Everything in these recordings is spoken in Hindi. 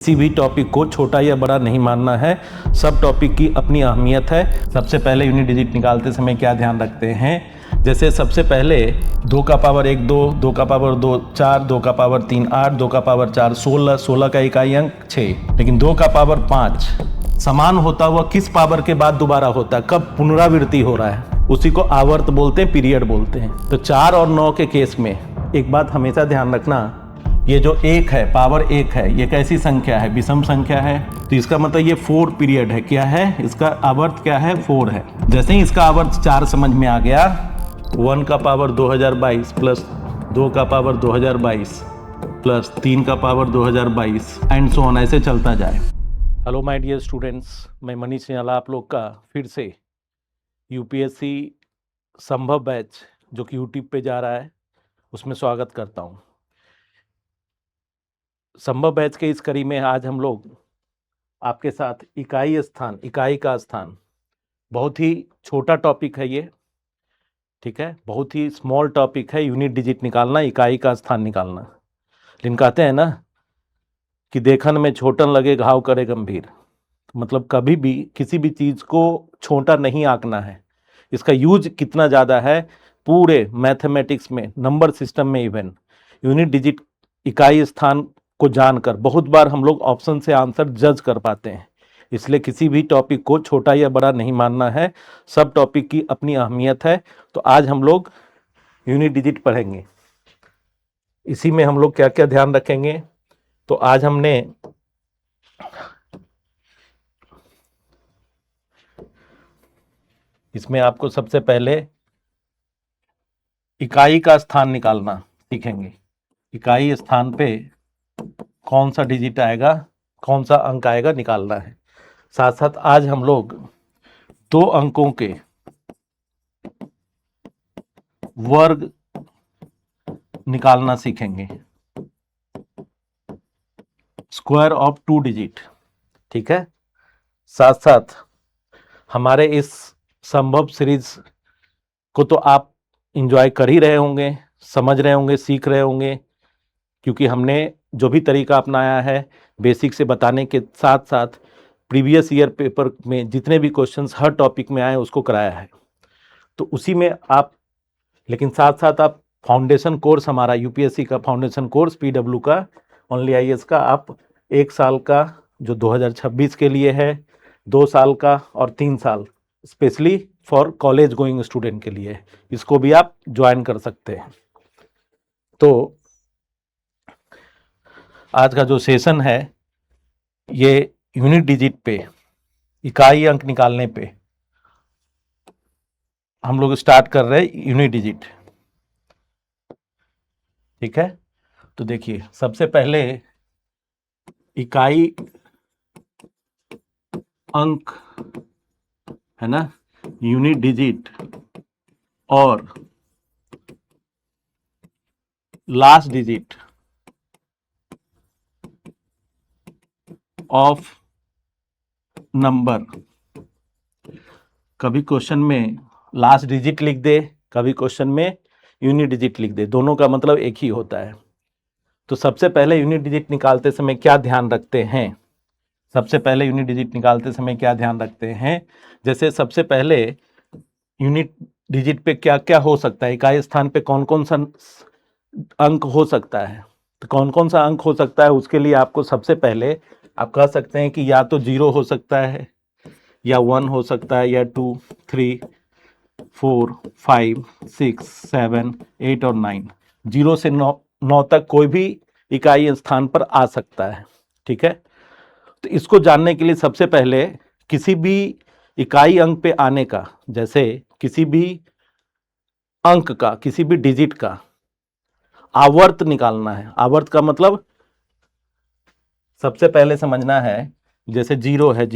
किसी भी टॉपिक को छोटा या बड़ा नहीं मानना है, सब टॉपिक की अपनी अहमियत है। सबसे पहले यूनिट डिजिट निकालते समय क्या ध्यान रखते हैं, जैसे सबसे पहले 2 का पावर 1 2, 2 का पावर 2 4, 2 का पावर 3 8, 2 का पावर 4 16, 16 का इकाई अंक 6। लेकिन 2 का पावर 5 समान होता हुआ किस पावर के बाद दोबारा होता है, कब पुनरावृत्ति हो रहा है, उसी को आवर्त बोलते हैं, पीरियड बोलते हैं। तो 4 और 9 के केस में एक बात हमेशा ध्यान रखना, ये जो 1 है, पावर 1 है, ये कैसी संख्या है, विषम संख्या है, तो इसका मतलब ये 4 पीरियड है। क्या है इसका आवर्त, क्या है 4 है। जैसे ही इसका आवर्त 4 समझ में आ गया, 1 का पावर 2022 प्लस 2 का पावर 2022 प्लस 3 का पावर 2022 एंड सो ऑन, ऐसे चलता जाए। हेलो माय डियर स्टूडेंट्स, मैं मनीष निराला आप लोग का फिर से यूपीएससी संभव बैच जो कि यूट्यूब पे जा रहा है उसमें स्वागत करता हूँ। संभव बैच के इस कड़ी में आज हम लोग आपके साथ इकाई का स्थान, बहुत ही छोटा टॉपिक है ये, ठीक है, बहुत ही स्मॉल टॉपिक है। यूनिट डिजिट निकालना, इकाई का स्थान निकालना। लेकिन कहते हैं ना कि देखन में छोटन लगे घाव करे गंभीर, मतलब कभी भी किसी भी चीज़ को छोटा नहीं आंकना है। इसका यूज कितना ज़्यादा है पूरे मैथमेटिक्स में, नंबर सिस्टम में, इवन यूनिट डिजिट इकाई स्थान को जानकर बहुत बार हम लोग ऑप्शन से आंसर जज कर पाते हैं। इसलिए किसी भी टॉपिक को छोटा या बड़ा नहीं मानना है, सब टॉपिक की अपनी अहमियत है। तो आज हम लोग यूनिट डिजिट पढ़ेंगे। इसी में हम लोग क्या क्या ध्यान रखेंगे, तो आज हमने इसमें आपको सबसे पहले इकाई का स्थान निकालना सीखेंगे। इकाई स्थान पे कौन सा डिजिट आएगा, कौन सा अंक आएगा, निकालना है। साथ साथ आज हम लोग 2 अंकों के वर्ग निकालना सीखेंगे, स्क्वायर ऑफ 2 डिजिट, ठीक है। साथ साथ हमारे इस संभव सीरीज को तो आप एंजॉय कर ही रहे होंगे, समझ रहे होंगे, सीख रहे होंगे, क्योंकि हमने जो भी तरीका अपनाया है बेसिक से बताने के साथ साथ प्रीवियस ईयर पेपर में जितने भी क्वेश्चंस हर टॉपिक में आए उसको कराया है। तो उसी में आप, लेकिन साथ साथ आप फाउंडेशन कोर्स, हमारा यूपीएससी का फाउंडेशन कोर्स पीडब्ल्यू का, ओनली आईएएस का, आप 1 साल का जो 2026 के लिए है, 2 साल का और 3 साल specially for college going student के लिए, इसको भी आप ज्वाइन कर सकते हैं। तो आज का जो सेशन है ये यूनिट डिजिट पे, इकाई अंक निकालने पे हम लोग स्टार्ट कर रहे हैं यूनिट डिजिट, ठीक है। तो देखिए सबसे पहले इकाई अंक है ना, यूनिट डिजिट और लास्ट डिजिट ऑफ नंबर। कभी क्वेश्चन में लास्ट डिजिट लिख दे, कभी क्वेश्चन में यूनिट डिजिट लिख दे, दोनों का मतलब एक ही होता है। तो सबसे पहले यूनिट डिजिट निकालते समय क्या ध्यान रखते हैं, सबसे पहले यूनिट डिजिट निकालते समय क्या ध्यान रखते हैं, जैसे सबसे पहले यूनिट डिजिट पे क्या क्या हो सकता है, इकाई स्थान पे कौन कौन सा अंक हो सकता है। तो कौन कौन सा अंक हो सकता है, उसके लिए आपको सबसे पहले आप कह सकते हैं कि या तो 0 हो सकता है, या 1 हो सकता है, या 2 3 4 5 6 7 8 और 9, 0 से 9 तक कोई भी इकाई स्थान पर आ सकता है, ठीक है। तो इसको जानने के लिए सबसे पहले किसी भी इकाई अंक पे आने का, जैसे किसी भी अंक का, किसी भी डिजिट का आवर्त निकालना है। आवर्त का मतलब सबसे पहले समझना है, जैसे 0 है,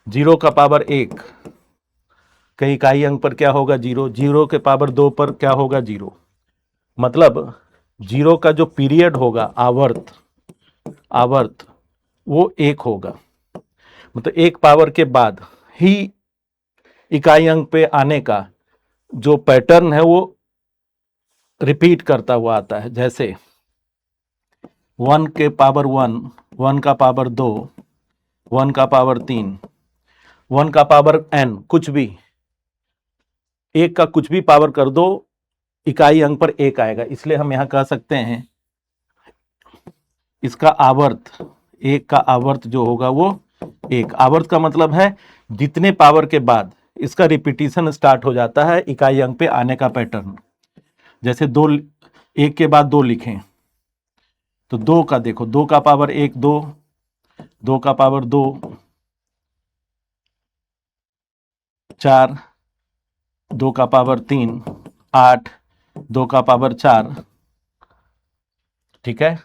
0 का पावर 1 के इकाई अंक पर क्या होगा 0, 0 के पावर 2 पर क्या होगा 0, मतलब 0 का जो पीरियड होगा, आवर्त वो 1 होगा। मतलब 1 पावर के बाद ही इकाई अंक पे आने का जो पैटर्न है वो रिपीट करता हुआ आता है। जैसे 1 के पावर 1 1 का पावर 2, 1 का पावर 3, 1 का पावर n, कुछ भी, एक का कुछ भी पावर कर दो, इकाई अंक पर एक आएगा। इसलिए हम यहां कह सकते हैं इसका आवर्त, एक का आवर्त जो होगा वो एक। आवर्त का मतलब है जितने पावर के बाद इसका रिपीटिशन स्टार्ट हो जाता है इकाई अंक पे आने का पैटर्न। जैसे दो, एक के बाद दो लिखें तो दो का देखो, 2 का पावर 1 2, 2 का पावर 2 4, 2 का पावर 3 8, 2 का पावर 4, ठीक है,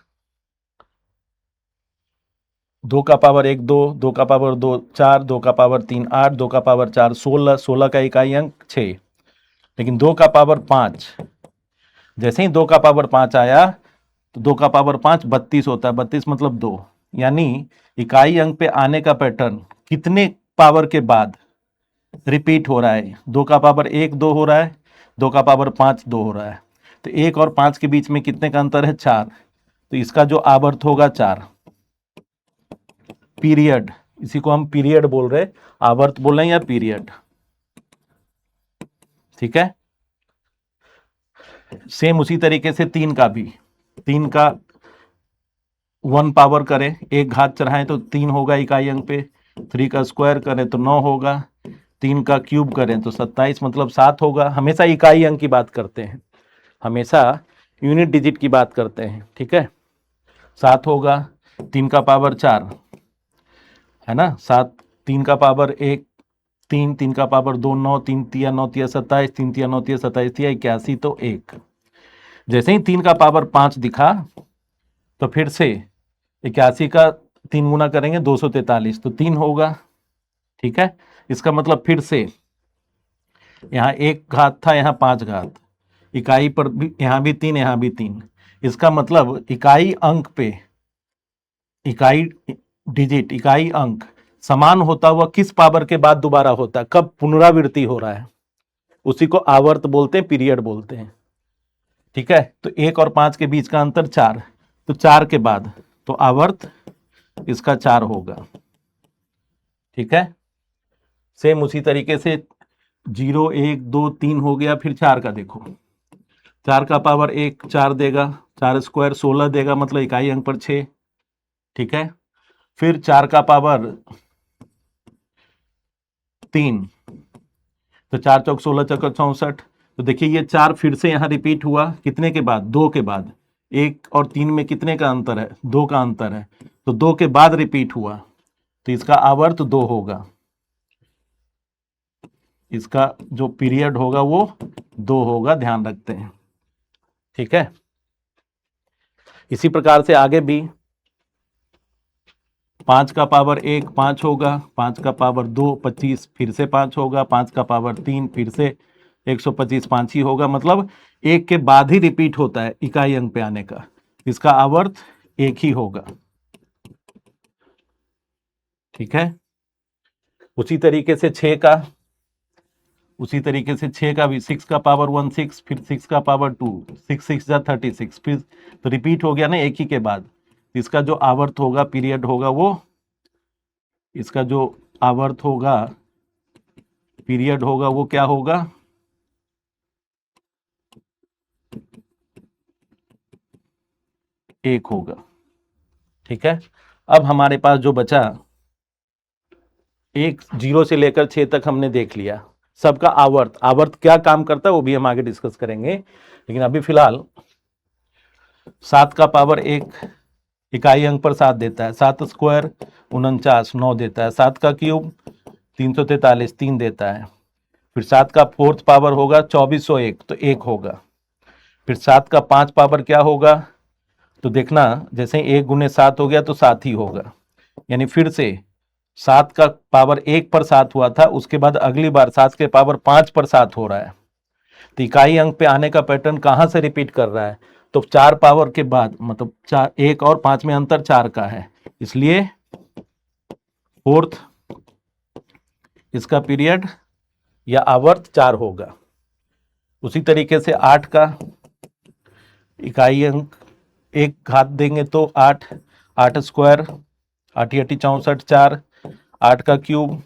2 का पावर 1 2, 2 का पावर 2 4, 2 का पावर 3 8, 2 का पावर 4 16, 16 का इकाई अंक 6। लेकिन 2 का पावर 5, जैसे ही 2 का पावर 5 आया तो 2 का पावर 5 32 होता है, 32 मतलब 2। यानी इकाई अंक पे आने का पैटर्न कितने पावर के बाद रिपीट हो रहा है? 2 का पावर 1 2 हो रहा है, 2 का पावर 5 2 हो रहा है, तो 1 और 5 के बीच में कितने का अंतर है? 4। तो इसका जो आवर्त होगा 4। पीरियड, इसी को हम पीरियड बोल रहे, आवर्त बोल रहे हैं या पीरियड, ठीक है। सेम उसी तरीके से 3 का भी, 3 का 1 पावर करें, एक घात चढ़ाएं तो 3 होगा इकाई अंक पे, 3 का स्क्वायर करें तो 9 होगा, 3 का क्यूब करें तो 27 मतलब 7 होगा। हमेशा इकाई अंक की बात करते हैं, हमेशा यूनिट डिजिट की बात करते हैं, ठीक है। 7 होगा, 3 का पावर 4 है ना, 7, 3 का पावर 1 3, 3 का पावर 2 9, 3 तिया 9 तिया 27, 3 तिया 9 तिया 27 तिया 81 तो 1। जैसे ही 3 का पावर 5 दिखा तो फिर से 81 का 3 गुना करेंगे 243 तो 3 होगा, ठीक है। इसका मतलब फिर से यहाँ एक घात था, यहाँ 5 घात, इकाई पर भी यहाँ भी 3 यहाँ भी 3। इसका मतलब इकाई अंक पे इकाई डिजिट, इकाई अंक समान होता हुआ किस पावर के बाद दोबारा होता है, कब पुनरावृत्ति हो रहा है, उसी को आवर्त बोलते हैं, पीरियड बोलते हैं, ठीक है। तो 1 और 5 के बीच का अंतर 4, तो 4 के बाद तो आवर्त इसका 4 होगा, ठीक है। सेम उसी तरीके से 0 1 2 3 हो गया, फिर 4 का देखो, 4 का पावर 1 4 देगा, 4 स्क्वायर 16 देगा मतलब इकाई अंक पर 6, ठीक है। फिर 4 का पावर 3 तो 4 चौक 16 चौक 64, तो देखिए ये 4 फिर से यहाँ रिपीट हुआ, कितने के बाद? 2 के बाद। 1 और 3 में कितने का अंतर है? 2 का अंतर है, तो 2 के बाद रिपीट हुआ, तो इसका आवर्त 2 होगा, इसका जो पीरियड होगा वो 2 होगा, ध्यान रखते हैं, ठीक है। इसी प्रकार से आगे भी 5 का पावर 1 5 होगा, 5 का पावर 2 25 फिर से 5 होगा, 5 का पावर 3 फिर से 125 5 ही होगा, मतलब एक के बाद ही रिपीट होता है इकाई अंक पे आने का, इसका आवर्त 1 ही होगा, ठीक है। उसी तरीके से 6 का, उसी तरीके से 6 का भी 6 का पावर 1 6, फिर 6 का पावर 2 6 6 जा 36, फिर तो रिपीट हो गया ना एक ही के बाद। इसका जो आवर्त होगा, पीरियड होगा, वो इसका जो आवर्त होगा, पीरियड होगा, वो क्या होगा? 1 होगा, ठीक है। अब हमारे पास जो बचा, 1 0 से लेकर 6 तक हमने देख लिया, सबका आवर्त, आवर्त क्या काम करता है वो भी हम आगे डिस्कस करेंगे, लेकिन अभी फिलहाल 7 का पावर 1 इकाई अंक पर 7 देता है, 7 स्क्वायर 49 9 देता है, 7 का क्यूब 343 3 देता है, फिर 7 का 4th पावर होगा 2401 तो 1 होगा, फिर 7 का 5 पावर क्या होगा, तो देखना जैसे 1 गुने 7 हो गया तो 7 ही होगा, यानी फिर से 7 का पावर 1 पर 7 हुआ था, उसके बाद अगली बार 7 के पावर 5 पर 7 हो रहा है, तो इकाई अंक पे आने का पैटर्न कहां से रिपीट कर रहा है? तो 4 पावर के बाद, मतलब 4, 1 और 5 में अंतर 4 का है, इसलिए 4th इसका पीरियड या आवर्त 4 होगा। उसी तरीके से 8 का इकाई अंक एक घात देंगे तो 8 8 स्क्वायर 8 8 64 4, 8 का क्यूब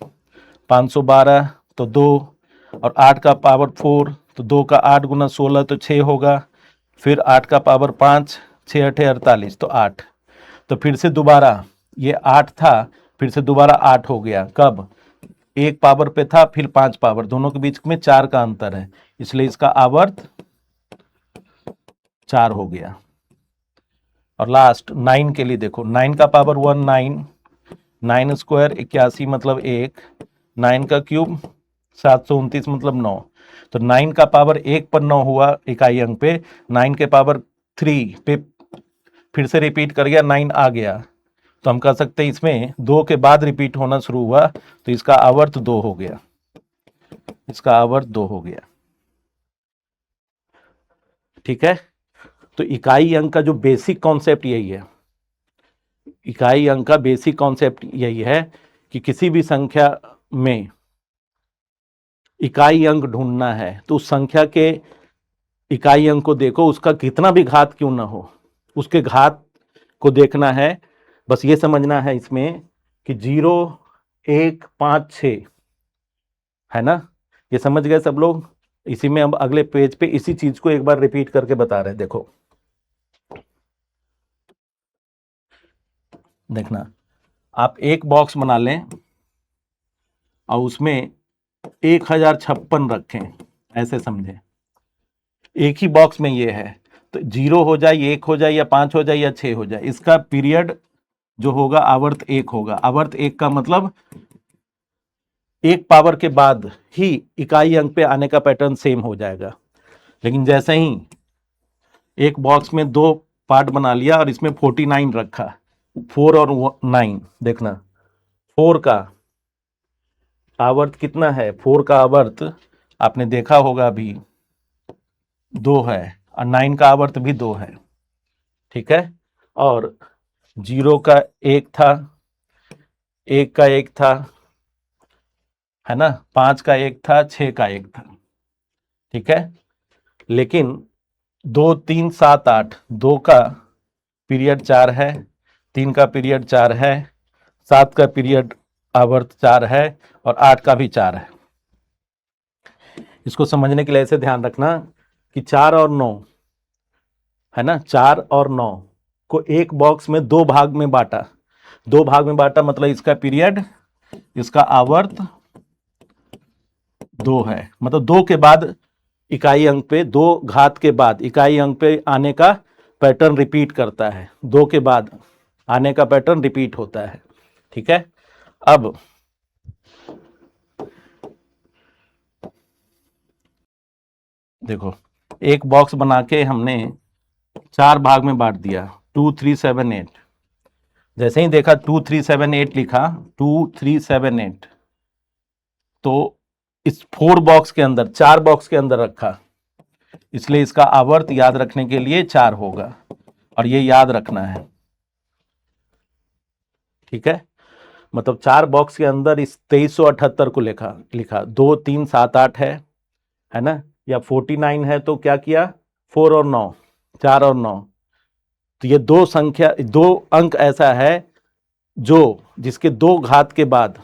512 तो 2, और 8 का पावर 4 तो 2 का 8 गुना 16 तो 6 होगा, फिर 8 का पावर 5, 6 8 48 तो 8। तो फिर से दोबारा ये 8 था, फिर से दोबारा 8 हो गया। कब? एक पावर पे था, फिर 5 पावर, दोनों के बीच में 4 का अंतर है, इसलिए इसका आवर्त 4 हो गया। और लास्ट 9 के लिए देखो, 9 का पावर 1 9, 9 स्क्वायर 81 मतलब 1, 9 का क्यूब 729 मतलब 9। तो 9 का पावर 1 पर 9 हुआ इकाई अंक पे, 9 के पावर 3 पे फिर से रिपीट कर गया, 9 आ गया। तो हम कह सकते हैं इसमें 2 के बाद रिपीट होना शुरू हुआ, तो इसका आवर्त 2 हो गया, इसका आवर्त 2 हो गया। ठीक है, तो इकाई अंक का जो बेसिक कॉन्सेप्ट यही है, इकाई अंक का बेसिक कॉन्सेप्ट यही है कि किसी भी संख्या में इकाई अंक ढूंढना है तो उस संख्या के इकाई अंक को देखो, उसका कितना भी घात क्यों ना हो, उसके घात को देखना है। बस ये समझना है इसमें कि 0 1 5 6 है ना, ये समझ गए सब लोग। इसी में हम अगले पेज पे इसी चीज को एक बार रिपीट करके बता रहे हैं। देखो, देखना, आप एक बॉक्स बना लें और उसमें 1056 रखें, ऐसे समझें। एक ही बॉक्स में ये है, तो 0 हो जाए, 1 हो जाए, या 5 हो जाए, या 6 हो जाए, इसका पीरियड जो होगा आवर्त 1 होगा। आवर्त 1 का मतलब एक पावर के बाद ही इकाई अंक पे आने का पैटर्न सेम हो जाएगा। लेकिन जैसे ही एक बॉक्स में 2 पार्ट बना लिया और इसमें 49 रखा, 4 और 9, देखना 4 का आवर्त कितना है, 4 का आवर्त आपने देखा होगा अभी 2 है, और 9 का आवर्त भी 2 है। ठीक है, और 0 का 1 था, 1 का 1 था, है ना, 5 का 1 था, 6 का 1 था। ठीक है, लेकिन 2 3 7 8, 2 का पीरियड 4 है, 3 का पीरियड 4 है, 7 का पीरियड आवर्त 4 है, और 8 का भी 4 है। इसको समझने के लिए ऐसे ध्यान रखना कि 4 और 9 है ना, 4 और 9 को एक बॉक्स में 2 भाग में बांटा, 2 भाग में बांटा मतलब इसका पीरियड, इसका आवर्त 2 है। मतलब 2 के बाद इकाई अंक पे, 2 घात के बाद इकाई अंक पे आने का पैटर्न रिपीट करता है, 2 के बाद आने का पैटर्न रिपीट होता है। ठीक है, अब देखो, एक बॉक्स बना के हमने 4 भाग में बांट दिया, 2 3 7 8। जैसे ही देखा 2 3 7 8 लिखा, 2 3 7 8, तो इस 4 बॉक्स के अंदर, 4 बॉक्स के अंदर रखा, इसलिए इसका आवर्त याद रखने के लिए 4 होगा, और ये याद रखना है। ठीक है, मतलब 4 बॉक्स के अंदर इस 2378 को लिखा 2 3 7 8 है ना, या 49 है, तो क्या किया, 4 और 9, 4 और 9। तो ये 2 संख्या, 2 अंक ऐसा है जो जिसके 2 घात के बाद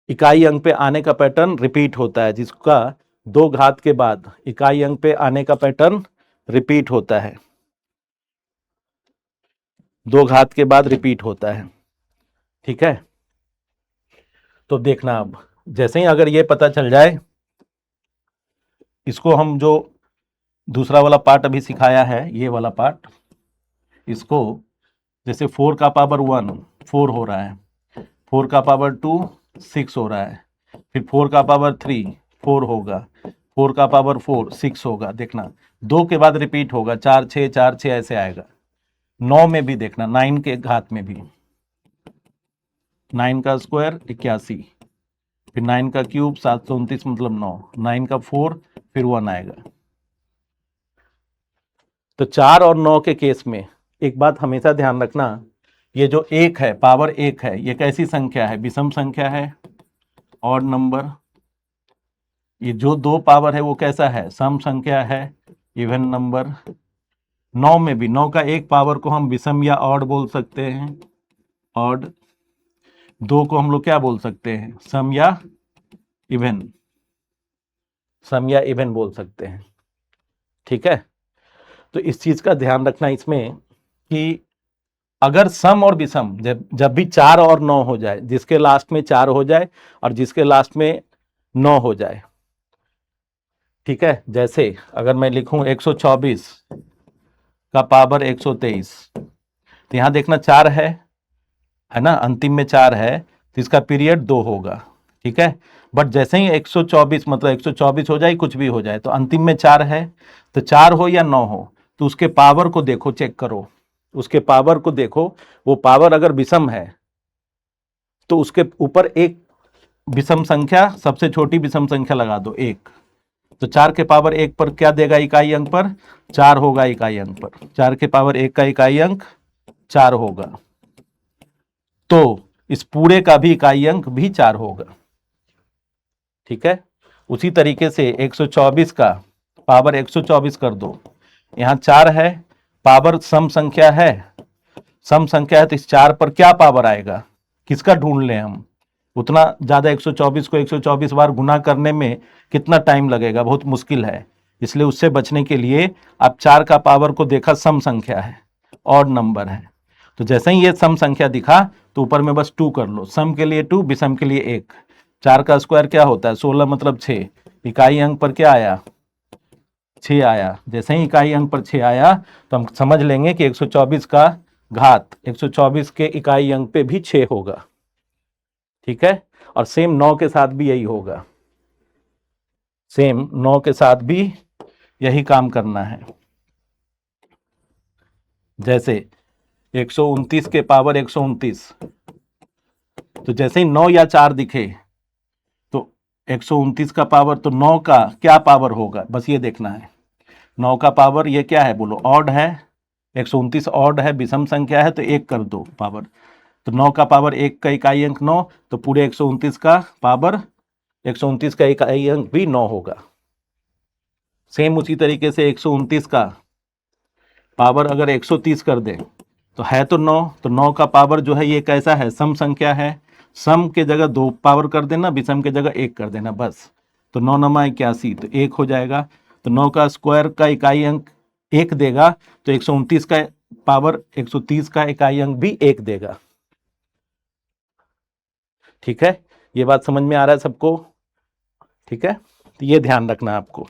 इकाई अंक पे आने का पैटर्न रिपीट होता है, जिसका 2 घात के बाद इकाई अंक पे आने का पैटर्न रिपीट होता है, 2 घात के बाद रिपीट होता है। ठीक है, तो देखना, अब जैसे ही अगर ये पता चल जाए, इसको हम जो दूसरा वाला पार्ट अभी सिखाया है, ये वाला पार्ट, इसको जैसे 4 का पावर 1 4 हो रहा है, 4 का पावर 2 6 हो रहा है, फिर 4 का पावर 3 4 होगा, 4 का पावर 4 6 होगा। देखना 2 के बाद रिपीट होगा, 4 6 4 6 ऐसे आएगा। 9 में भी देखना, 9 के घात में भी 9 का स्क्वायर 81, फिर 9 का क्यूब 729 मतलब 9, 9 का 4 फिर 1 आएगा। तो 4 और 9 के केस में एक बात हमेशा ध्यान रखना, ये जो 1 है, पावर 1 है, ये कैसी संख्या है, विषम संख्या है, ऑड नंबर। ये जो 2 पावर है वो कैसा है, सम संख्या है, इवन नंबर। 9 में भी 9 का 1 पावर को हम विषम या ऑड बोल सकते हैं, ऑड, दो को हम लोग क्या बोल सकते हैं, सम या इवन, सम या इवन बोल सकते हैं। ठीक है, तो इस चीज का ध्यान रखना इसमें कि अगर सम और विषम जब भी 4 और 9 हो जाए, जिसके लास्ट में 4 हो जाए और जिसके लास्ट में 9 हो जाए, ठीक है, जैसे अगर मैं लिखूं 124 का पावर 123, तो यहां देखना 4 है ना, अंतिम में 4 है, तो इसका पीरियड 2 होगा। ठीक है, बट जैसे ही 124 मतलब 124 हो जाए, कुछ भी हो जाए, तो अंतिम में 4 है, तो 4 हो या 9 हो, तो उसके पावर को देखो, चेक करो, उसके पावर को देखो, वो पावर अगर विषम है तो उसके ऊपर एक विषम संख्या, सबसे छोटी विषम संख्या लगा दो 1, तो 4 के पावर 1 पर क्या देगा इकाई अंक पर, 4 होगा इकाई अंक पर, 4 के पावर 1 का इकाई अंक 4 होगा, तो इस पूरे का भी इकाई अंक भी 4 होगा। ठीक है, उसी तरीके से 124 का पावर 124 कर दो, यहां 4 है, पावर सम संख्या है, सम संख्या है, तो इस 4 पर क्या पावर आएगा, किसका ढूंढ लें हम, उतना ज्यादा 124 को 124 बार गुना करने में कितना टाइम लगेगा, बहुत मुश्किल है, इसलिए उससे बचने के लिए आप 4 का पावर को देखा सम संख्या है, ऑड नंबर है, तो जैसे ही ये सम संख्या दिखा तो ऊपर में बस 2 कर लो, सम के लिए 2, विषम के लिए 1, 4 का स्क्वायर क्या होता है 16 मतलब 6, इकाई अंक पर क्या आया 6 आया, जैसे ही इकाई अंक पर 6 आया तो हम समझ लेंगे कि 124 का घात 124 के इकाई अंक पे भी 6 होगा। ठीक है, और सेम 9 के साथ भी यही होगा, सेम 9 के साथ भी यही काम करना है, जैसे 129 के पावर 129, तो जैसे ही 9 या 4 दिखे तो 129 का पावर, तो 9 का क्या पावर होगा, बस ये देखना है, 9 का पावर ये क्या है बोलो, ऑड है, 129 ऑड है, विषम संख्या है, तो 1 कर दो पावर, तो 9 का पावर 1 का इकाई अंक 9, तो पूरे 129 का पावर 129 का इकाई अंक भी 9 होगा। सेम उसी तरीके से 129 का पावर अगर 130 कर दें तो है तो 9, तो 9 का पावर जो है ये कैसा है, सम संख्या है, सम के जगह 2 पावर कर देना, विषम के जगह 1 कर देना बस, तो 9 9 81, तो 1 हो जाएगा, तो 9 का स्क्वायर का इकाई अंक 1 देगा, तो 129 का पावर 130 का इकाई अंक भी 1 देगा। ठीक है, ये बात समझ में आ रहा है सबको, ठीक है, तो ये ध्यान रखना आपको।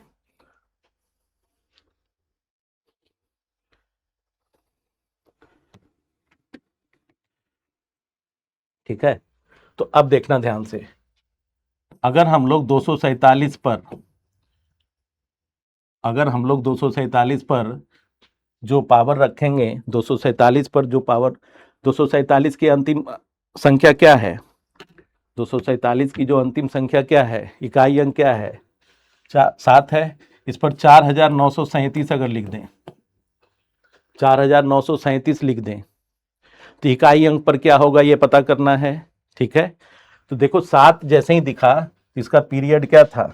ठीक है, तो अब देखना ध्यान से, अगर हम लोग 247 पर, अगर हम लोग 247 पर जो पावर रखेंगे, 247 पर जो पावर, 247 की अंतिम संख्या क्या है, 247 की जो अंतिम संख्या क्या है, इकाई अंक क्या है, 7 है, इस पर 4937 अगर लिख दें, 4937 लिख दें, तो इकाई अंक पर क्या होगा ये पता करना है। ठीक है, तो देखो 7 जैसे ही दिखा, इसका पीरियड क्या था,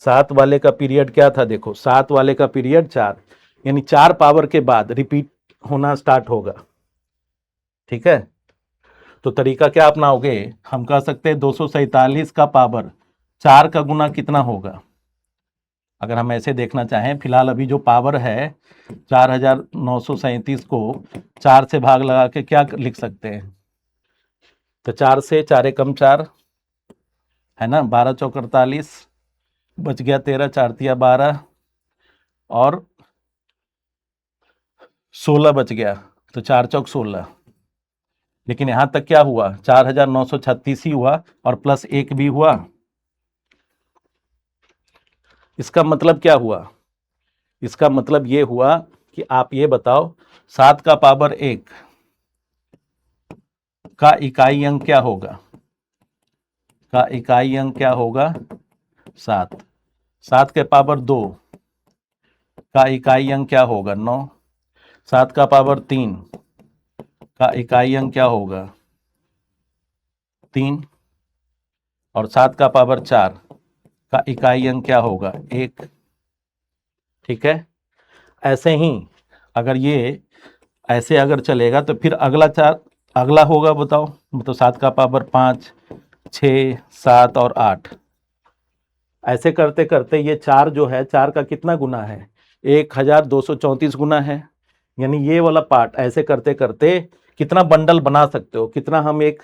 7 वाले का पीरियड क्या था, देखो 7 वाले का पीरियड 4, यानी 4 पावर के बाद रिपीट होना स्टार्ट होगा। ठीक है, तो तरीका क्या अपनाओगे, हम कह सकते हैं 247 का पावर 4 का गुना कितना होगा, अगर हम ऐसे देखना चाहें, फिलहाल अभी जो पावर है 4937 को 4 से भाग लगा के क्या लिख सकते हैं, तो 4 से 4 एकम 4 है ना, 12 चौक 48, बच गया 13, 4 तिया 12 और 16 बच गया, तो 4 चौक 16, लेकिन यहां तक क्या हुआ 4936 ही हुआ और प्लस 1 भी हुआ, इसका मतलब क्या हुआ, इसका मतलब ये हुआ कि आप ये बताओ 7 का पावर 1 का इकाई अंक क्या होगा, का इकाई अंक क्या होगा 7, 7 के पावर 2 का इकाई अंक क्या होगा 9, 7 का पावर 3 का इकाई अंक क्या होगा 3, और 7 का पावर 4 का इकाई अंक क्या होगा 1। ठीक है, ऐसे ही अगर ये ऐसे अगर चलेगा तो फिर अगला 4 अगला होगा बताओ, मतलब 7 का पावर 5, 6, 7 और 8। ऐसे करते करते ये 4 जो है, 4 का कितना गुना है, 1234 गुना है। यानी ये वाला पार्ट ऐसे करते करते कितना बंडल बना सकते हो, कितना हम एक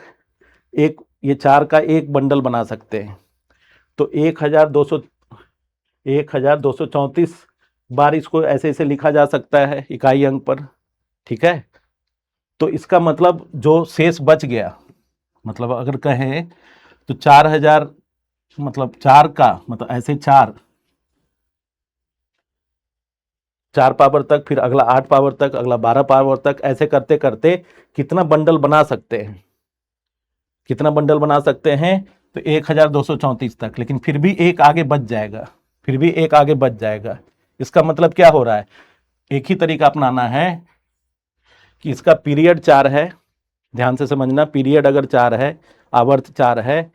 एक ये 4 का एक बंडल बना सकते हैं। तो 1234 बार इसको ऐसे ऐसे लिखा जा सकता है इकाई अंक पर। ठीक है, तो इसका मतलब जो शेष बच गया, मतलब अगर कहें तो 4000, मतलब 4 का मतलब ऐसे 4 पावर तक, फिर अगला 8 पावर तक, अगला 12 पावर तक, ऐसे करते करते कितना बंडल बना सकते हैं, कितना बंडल बना सकते हैं, तो 1234 तक। लेकिन फिर भी एक आगे बच जाएगा, फिर भी एक आगे बच जाएगा। इसका मतलब क्या हो रहा है, एक ही तरीका अपनाना है कि इसका पीरियड 4 है, ध्यान से समझना, पीरियड अगर 4 है, आवर्त 4 है,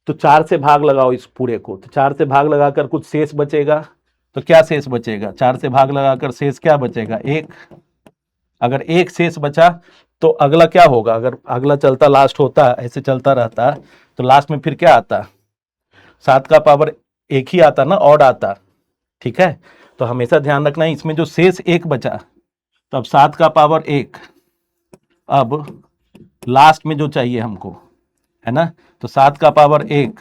तो 4 से भाग लगाओ इस पूरे को। तो 4 से भाग लगाकर कुछ शेष बचेगा, तो क्या शेष बचेगा, 4 से भाग लगाकर शेष क्या बचेगा, 1। अगर एक शेष बचा तो अगला क्या होगा, अगर अगला चलता लास्ट होता, ऐसे चलता रहता, तो लास्ट में फिर क्या आता, 7 का पावर 1 ही आता ना, ऑड आता। ठीक है, तो हमेशा ध्यान रखना है इसमें जो शेष 1 बचा, तो अब 7 का पावर 1, अब लास्ट में जो चाहिए हमको, है ना, तो 7 का पावर 1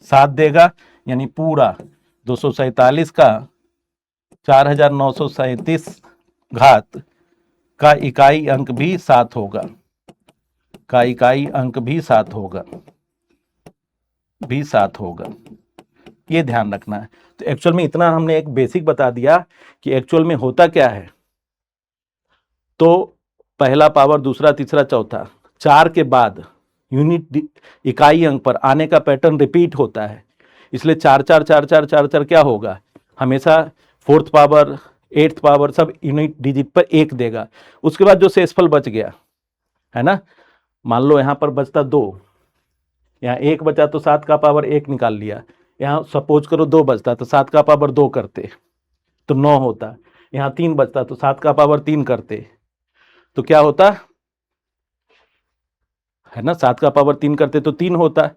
7 देगा, यानी पूरा 247 का 4937 घात का इकाई अंक भी 7 होगा, का इकाई अंक भी 7 होगा, भी 7 होगा। ये ध्यान रखना है। तो एक्चुअल में इतना हमने एक बेसिक बता दिया कि एक्चुअल में होता क्या है। तो पहला पावर, दूसरा, तीसरा, चौथा, 4 के बाद यूनिट इकाई अंक पर आने का पैटर्न रिपीट होता है, इसलिए 4 4 4 4 4 4 क्या होगा, हमेशा 4th पावर, 8th पावर सब यूनिट डिजिट पर 1 देगा। उसके बाद जो शेषफल बच गया, है ना, मान लो यहाँ पर बचता 2, यहाँ 1 बचा तो 7 का पावर 1 निकाल लिया, यहाँ सपोज करो 2 बचता तो 7 का पावर 2 करते तो 9 होता, यहाँ 3 बचता तो 7 का पावर 3 करते तो क्या होता, है ना, 7 का पावर 3 करते तो 3 होता।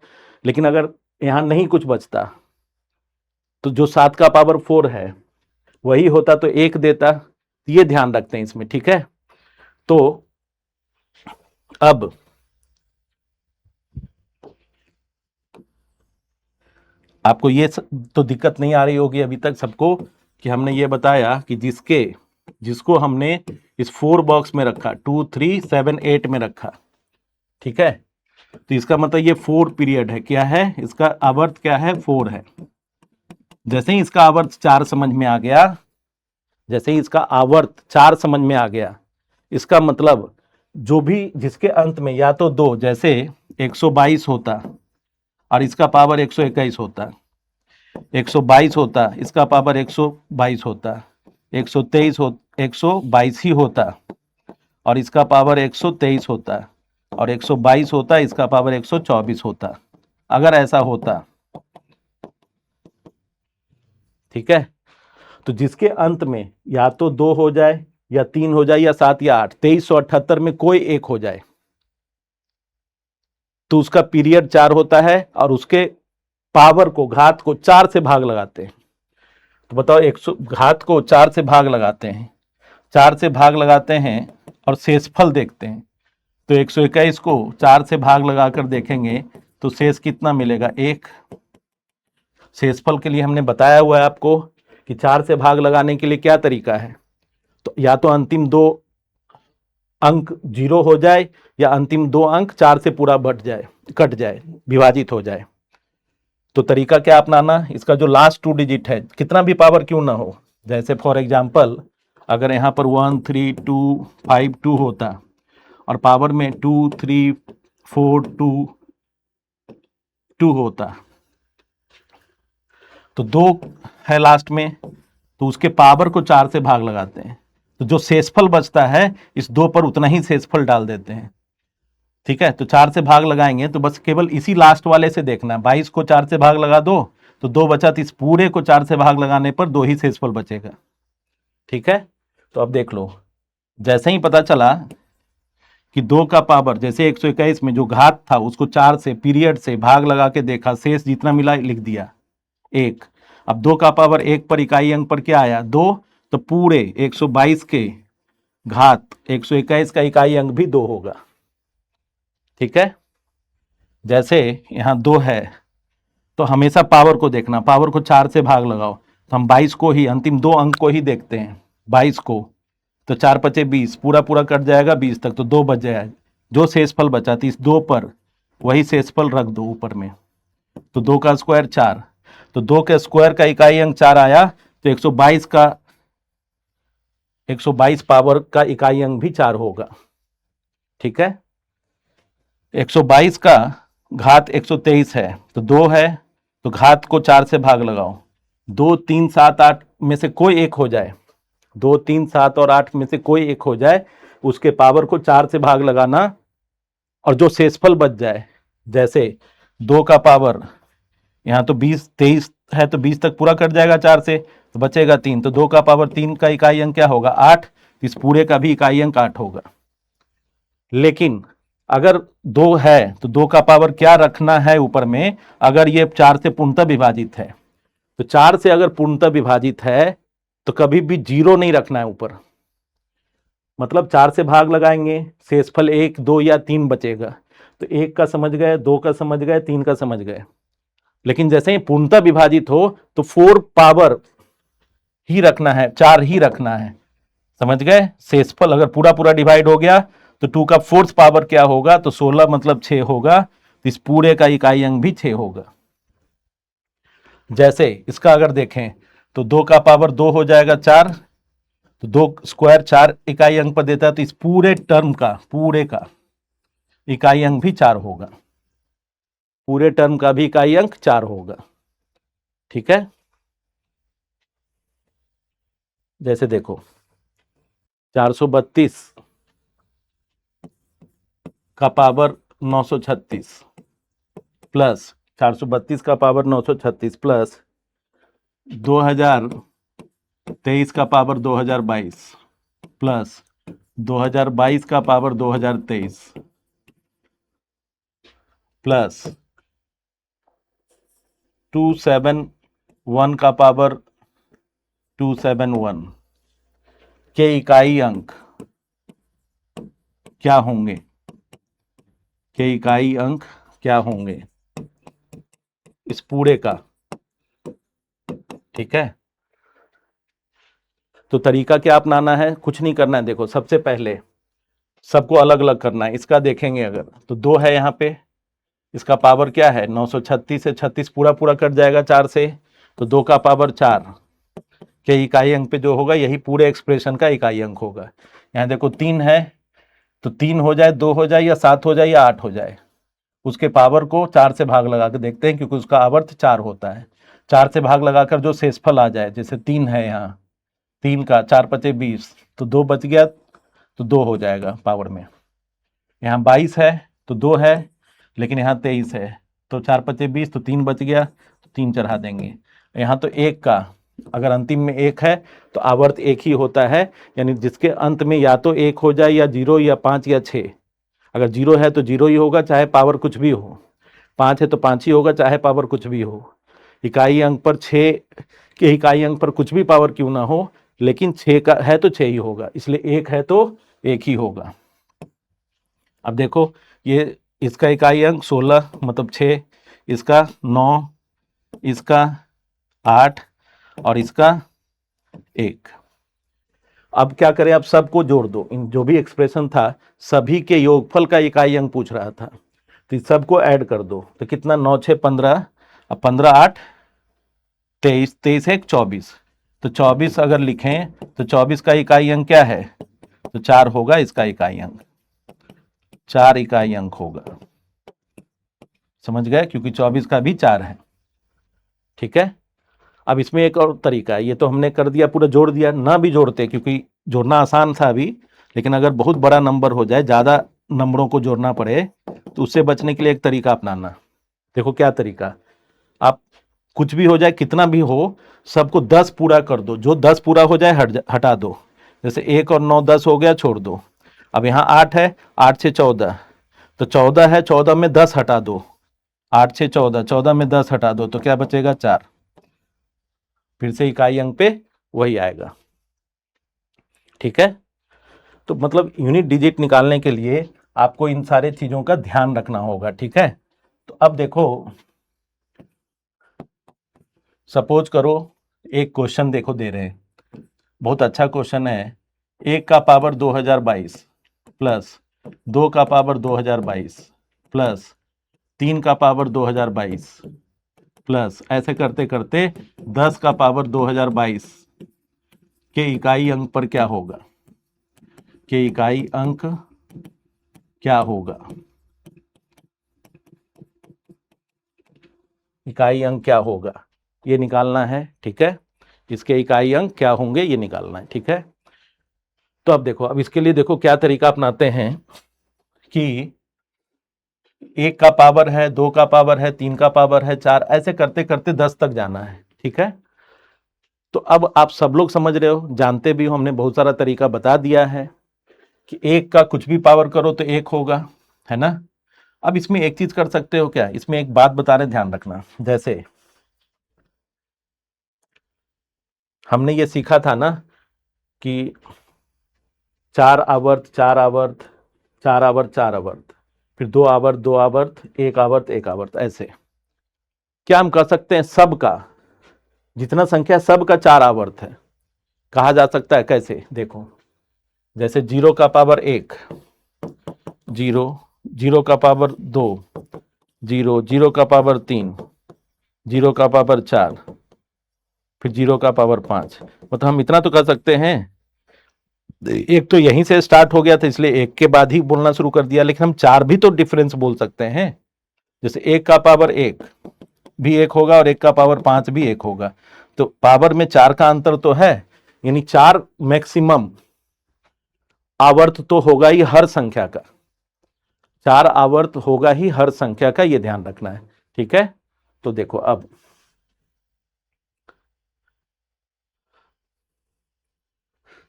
लेकिन अगर यहाँ नहीं कुछ बचता तो जो 7 का पावर 4 है वही होता, तो 1 देता। ये ध्यान रखते हैं इसमें। ठीक है, तो अब आपको ये तो दिक्कत नहीं आ रही होगी अभी तक सबको, कि हमने ये बताया कि जिसको हमने इस 4 बॉक्स में रखा, 2 3 7 8 में रखा। ठीक है, तो इसका मतलब ये 4 पीरियड है, क्या है इसका आवर्त, क्या है 4 है। जैसे ही इसका आवर्त 4 समझ में आ गया, जैसे ही इसका आवर्त 4 समझ में आ गया, इसका मतलब जो भी जिसके अंत में या तो 2, जैसे 122 होता और इसका पावर 121 होता, 122 होता, इसका पावर 122 होता, 123 हो 122 ही होता और इसका पावर 123 होता, और 122 होता, इसका पावर 124 होता, अगर ऐसा होता। ठीक है, तो जिसके अंत में या तो 2 हो जाए या 3 हो जाए या 7 या 8, 2378 में कोई एक हो जाए तो उसका पीरियड 4 होता है, और उसके पावर को, घात को 4 से भाग लगाते हैं। तो बताओ, 100 घात को 4 से भाग लगाते हैं, 4 से भाग लगाते हैं और शेषफल देखते हैं। तो 121 को 4 से भाग लगाकर देखेंगे तो शेष कितना मिलेगा, 1। शेषफल के लिए हमने बताया हुआ है आपको कि 4 से भाग लगाने के लिए क्या तरीका है, तो या तो अंतिम 2 अंक 0 हो जाए, या अंतिम 2 अंक 4 से पूरा कट जाए, विभाजित हो जाए। तो तरीका क्या अपनाना, इसका जो लास्ट 2 डिजिट है, कितना भी पावर क्यों ना हो, जैसे फॉर एग्जांपल अगर यहाँ पर 1 3 2 5 2 होता और पावर में 2 3 4 2 2 होता, तो 2 है लास्ट में, तो उसके पावर को 4 से भाग लगाते हैं, तो जो शेषफल बचता है इस 2 पर उतना ही शेषफल डाल देते हैं। ठीक है, तो 4 से भाग लगाएंगे तो बस केवल इसी लास्ट वाले से देखना है, 22 को 4 से भाग लगा दो तो 2 बचा, तो इस पूरे को 4 से भाग लगाने पर 2 ही शेषफल बचेगा। ठीक है, तो अब देख लो, जैसे ही पता चला कि 2 का पावर, जैसे 121 में जो घात था उसको 4 से पीरियड से भाग लगा के देखा, शेष जितना मिला लिख दिया 1। अब 2 का पावर 1 पर इकाई अंक पर क्या आया 2, तो पूरे 122 के घात 121 का इकाई अंक भी 2 होगा। ठीक है, जैसे यहाँ 2 है तो हमेशा पावर को देखना, पावर को 4 से भाग लगाओ, तो हम 22 को ही, अंतिम 2 अंक को ही देखते हैं 22 को, तो 4 पचे 20, पूरा पूरा कट जाएगा 20 तक, तो 2 बच जाएगा, जो शेषफल बचा थी इस 2 पर वही शेषफल रख दो ऊपर में, तो 2 का स्क्वायर 4, तो 2 के स्क्वायर का इकाई अंक 4 आया, तो 122 पावर का इकाई अंक भी 4 होगा। ठीक है, 122 का घात 123 है तो 2 है, तो घात को 4 से भाग लगाओ, 2 3 7 8 में से कोई एक हो जाए, 2 3 7 और 8 में से कोई एक हो जाए, उसके पावर को 4 से भाग लगाना और जो शेषफल बच जाए, जैसे 2 का पावर यहाँ तो 20 23 है तो 20 तक पूरा कट जाएगा 4 से, तो बचेगा 3, तो 2 का पावर 3 का इकाई अंक क्या होगा 8, इस पूरे का भी इकाई अंक 8 होगा। लेकिन अगर 2 है तो 2 का पावर क्या रखना है ऊपर में, अगर ये 4 से पूर्णतः विभाजित है, तो 4 से अगर पूर्णतः विभाजित है तो कभी भी 0 नहीं रखना है ऊपर, मतलब 4 से भाग लगाएंगे, शेषफल 1 2 या 3 बचेगा, तो 1 का समझ गए, 2 का समझ गए, 3 का समझ गए। लेकिन जैसे ही पूर्णतः विभाजित हो तो 4 पावर ही रखना है, 4 ही रखना है, समझ गए। शेषफल अगर पूरा पूरा डिवाइड हो गया तो 2 का फोर्थ पावर क्या होगा, तो 16 मतलब 6 होगा, तो इस पूरे का इकाई अंक भी 6 होगा। जैसे इसका अगर देखें तो 2 का पावर 2 हो जाएगा 4, तो 2 स्क्वायर 4 इकाई अंक पर देता है, तो इस पूरे टर्म का, पूरे का इकाई अंक भी 4 होगा, पूरे टर्म का भी इकाई अंक 4 होगा। ठीक है, जैसे देखो 432 का पावर 936 प्लस 432 का पावर 936 प्लस 2023 का पावर 2022 प्लस 2022 का पावर 2023 प्लस 271 का पावर 271 के इकाई अंक क्या होंगे, के इकाई अंक क्या होंगे इस पूरे का। ठीक है, तो तरीका क्या अपनाना है, कुछ नहीं करना है। देखो सबसे पहले सबको अलग अलग करना है। इसका देखेंगे अगर तो 2 है यहाँ पे, इसका पावर क्या है 936 से 36 पूरा पूरा कट जाएगा 4 से, तो 2 का पावर 4 के इकाई अंक पे जो होगा यही पूरे एक्सप्रेशन का इकाई अंक होगा। यहाँ देखो 3 है तो 3 हो जाए, 2 हो जाए, या 7 हो जाए, या 8 हो जाए, उसके पावर को 4 से भाग लगा के देखते हैं, क्योंकि उसका आवर्त 4 होता है। 4 से भाग लगाकर जो शेषफल आ जाए, जैसे 3 है यहाँ, 3 का 4 पचे 20, तो 2 बच गया तो 2 हो जाएगा पावर में। यहाँ 22 है तो 2 है, लेकिन यहाँ 23 है तो 4 पचे 20, तो 3 बच गया, तो 3 चढ़ा देंगे। यहाँ तो 1 का, अगर अंतिम में 1 है तो आवर्त 1 ही होता है, यानी जिसके अंत में या तो 1 हो जाए, या 0, या 5, या 6। अगर 0 है तो 0 ही होगा, चाहे पावर कुछ भी हो, 5 है तो 5 ही होगा, चाहे पावर कुछ भी हो। इकाई अंक पर 6 के इकाई अंक पर कुछ भी पावर क्यों ना हो, लेकिन 6 का है तो 6 ही होगा, इसलिए 1 है तो 1 ही होगा। अब देखो ये इसका इकाई अंक 16 मतलब 6, इसका 9, इसका 8 और इसका 1। अब क्या करें, अब सबको जोड़ दो, इन जो भी एक्सप्रेशन था सभी के योगफल का इकाई अंक पूछ रहा था, तो इस सबको ऐड कर दो, तो कितना 9 6 15, अब 15 8 23, 23 1 24, तो 24 अगर लिखें तो 24 का इकाई अंक क्या है, तो 4 होगा, इसका इकाई अंक 4 इकाई अंक होगा, समझ गए, क्योंकि 24 का भी 4 है। ठीक है, अब इसमें एक और तरीका है, ये तो हमने कर दिया पूरा जोड़ दिया, ना भी जोड़ते क्योंकि जोड़ना आसान था अभी, लेकिन अगर बहुत बड़ा नंबर हो जाए, ज़्यादा नंबरों को जोड़ना पड़े, तो उससे बचने के लिए एक तरीका अपनाना। देखो क्या तरीका, आप कुछ भी हो जाए, कितना भी हो, सबको 10 पूरा कर दो, जो 10 पूरा हो जाए हटा दो, जैसे 1 और 9 10 हो गया, छोड़ दो, अब यहाँ 8 है, 8 से 14, तो 14 है, 14 में 10 हटा दो, 8 से 14, 14 में 10 हटा दो तो क्या बचेगा 4। फिर से इकाई अंक पे वही आएगा। ठीक है, तो मतलब यूनिट डिजिट निकालने के लिए आपको इन सारे चीजों का ध्यान रखना होगा। ठीक है, तो अब देखो, सपोज करो एक क्वेश्चन देखो दे रहे हैं, बहुत अच्छा क्वेश्चन है। 1 का पावर 2022 प्लस 2 का पावर 2022 प्लस 3 का पावर 2022 प्लस ऐसे करते करते 10 का पावर 2022 के इकाई अंक पर क्या होगा, के इकाई अंक क्या होगा, इकाई अंक क्या होगा ये निकालना है। ठीक है, इसके इकाई अंक क्या होंगे ये निकालना है। ठीक है, तो अब देखो, अब इसके लिए देखो क्या तरीका अपनाते हैं कि 1 का पावर है, 2 का पावर है, 3 का पावर है, 4, ऐसे करते करते 10 तक जाना है। ठीक है, तो अब आप सब लोग समझ रहे हो, जानते भी हो, हमने बहुत सारा तरीका बता दिया है कि 1 का कुछ भी पावर करो तो 1 होगा, है ना। अब इसमें एक चीज कर सकते हो क्या, इसमें एक बात बता रहे, ध्यान रखना। जैसे हमने ये सीखा था ना कि 4 आवर्त 4 आवर्त 4 आवर्त 4 आवर्त, फिर 2 आवर्त 2 आवर्त 1 आवर्त 1 आवर्त, ऐसे क्या हम कर सकते हैं, सबका जितना संख्या सबका 4 आवर्त है कहा जा सकता है। कैसे देखो, जैसे 0 का पावर 1 0, 0 का पावर 2 0, 0 का पावर 3 0 का पावर 4, फिर 0 का पावर 5। मतलब हम इतना तो कर सकते हैं। एक तो यहीं से स्टार्ट हो गया था इसलिए 1 के बाद ही बोलना शुरू कर दिया, लेकिन हम 4 भी तो डिफरेंस बोल सकते हैं। जैसे 1 का पावर 1 भी 1 होगा और 1 का पावर 5 भी 1 होगा, तो पावर में 4 का अंतर तो है, यानी 4 मैक्सिमम आवर्त तो होगा ही हर संख्या का, 4 आवर्त होगा ही हर संख्या का, ये ध्यान रखना है। ठीक है, तो देखो अब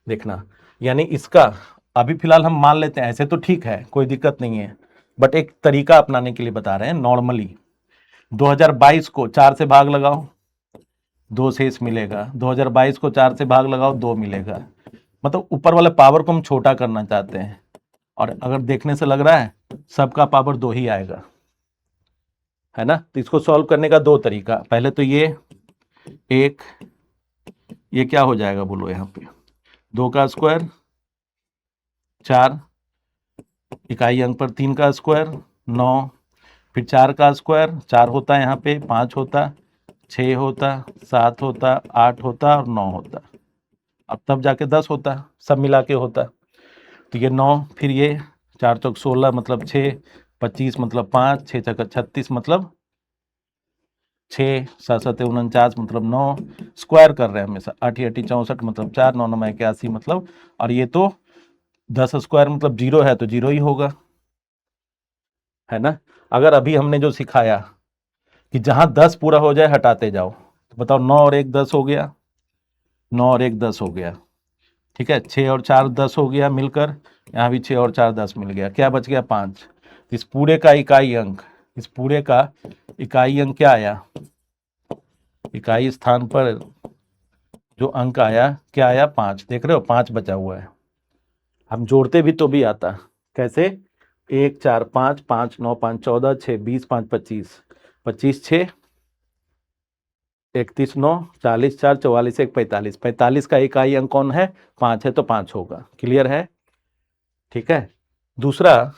देखना, यानी इसका अभी फिलहाल हम मान लेते हैं, ऐसे तो ठीक है कोई दिक्कत नहीं है, बट एक तरीका अपनाने के लिए बता रहे हैं। नॉर्मली 2022 को 4 से भाग लगाओ, 2 शेष मिलेगा, 2022 को 4 से भाग लगाओ, 2 मिलेगा। मतलब ऊपर वाले पावर को हम छोटा करना चाहते हैं, और अगर देखने से लग रहा है सबका पावर 2 ही आएगा, है ना। तो इसको सॉल्व करने का 2 तरीका, पहले तो ये एक, ये क्या हो जाएगा बोलो, यहाँ पे 2 का स्क्वायर 4, इकाई अंक पर 3 का स्क्वायर 9, फिर 4 का स्क्वायर 4 होता है, यहाँ पे 5 होता, 6 होता, 7 होता, 8 होता और 9 होता, अब तब जाके 10 होता, सब मिला के होता। तो ये 9, फिर ये 4 चौक 16 मतलब 6, 25 मतलब 5, 6 चौक 36 मतलब 6, 7 7 49 मतलब 9, स्क्वायर कर रहे हैं हमेशा, 8 8 64 मतलब 4, 9 9 81 मतलब, और ये तो 10 स्क्वायर मतलब 0 है तो 0 ही होगा, है ना। अगर अभी हमने जो सिखाया कि जहां 10 पूरा हो जाए हटाते जाओ, तो बताओ 9 और 1 10 हो गया, 9 और 1 10 हो गया। ठीक है, 6 और 4 10 हो गया मिलकर, यहाँ भी 6 और 4 10 मिल गया, क्या बच गया 5। इस पूरे का इकाई अंक, इस पूरे का इकाई अंक क्या आया, इकाई स्थान पर जो अंक आया क्या आया 5, देख रहे हो 5 बचा हुआ है। हम जोड़ते भी तो भी आता, कैसे, 1 4 5 5 9 5 14 6 20 5 25 25 6 31 9 40 4 44 1 45, 45 का इकाई अंक कौन है 5 है, तो 5 होगा। क्लियर है। ठीक है, दूसरा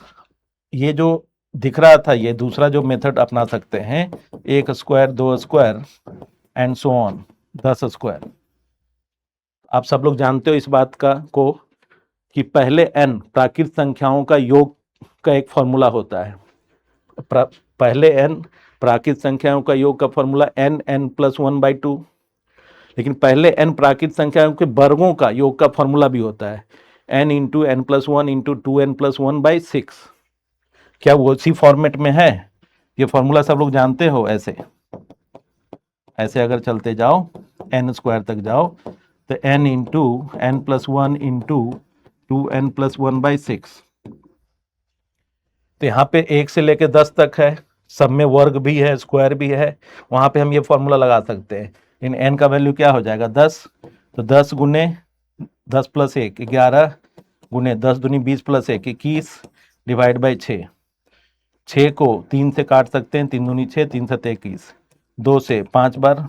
ये जो दिख रहा था, ये दूसरा जो मेथड अपना सकते हैं, 1 square 2 square and so on 10 square. आप सब लोग जानते हो इस बात का को कि पहले n प्राकृत संख्याओं का योग का एक फॉर्मूला होता है। पहले n प्राकृत संख्याओं का योग का फॉर्मूला n प्लस 1/2, लेकिन पहले n प्राकृत संख्याओं के वर्गों का योग का फॉर्मूला भी होता है, n into n plus 1 into 2n plus 1/6। क्या वो उसी फॉर्मेट में है, ये फॉर्मूला सब लोग जानते हो। ऐसे ऐसे अगर चलते जाओ n स्क्वायर तक जाओ, तो n into n plus 1 into 2n+1/6। तो यहाँ पे 1 से लेके 10 तक है, सब में वर्ग भी है, स्क्वायर भी है, वहाँ पे हम ये फॉर्मूला लगा सकते हैं। इन n का वैल्यू क्या हो जाएगा 10, तो 10 गुने 10 + 1 11 गुने 10 दूनी 20 + 1 21 डिवाइड बाई 6। 6 को 3 से काट सकते हैं, 3 दूनी 6 3 7 21, 2 से 5 बार,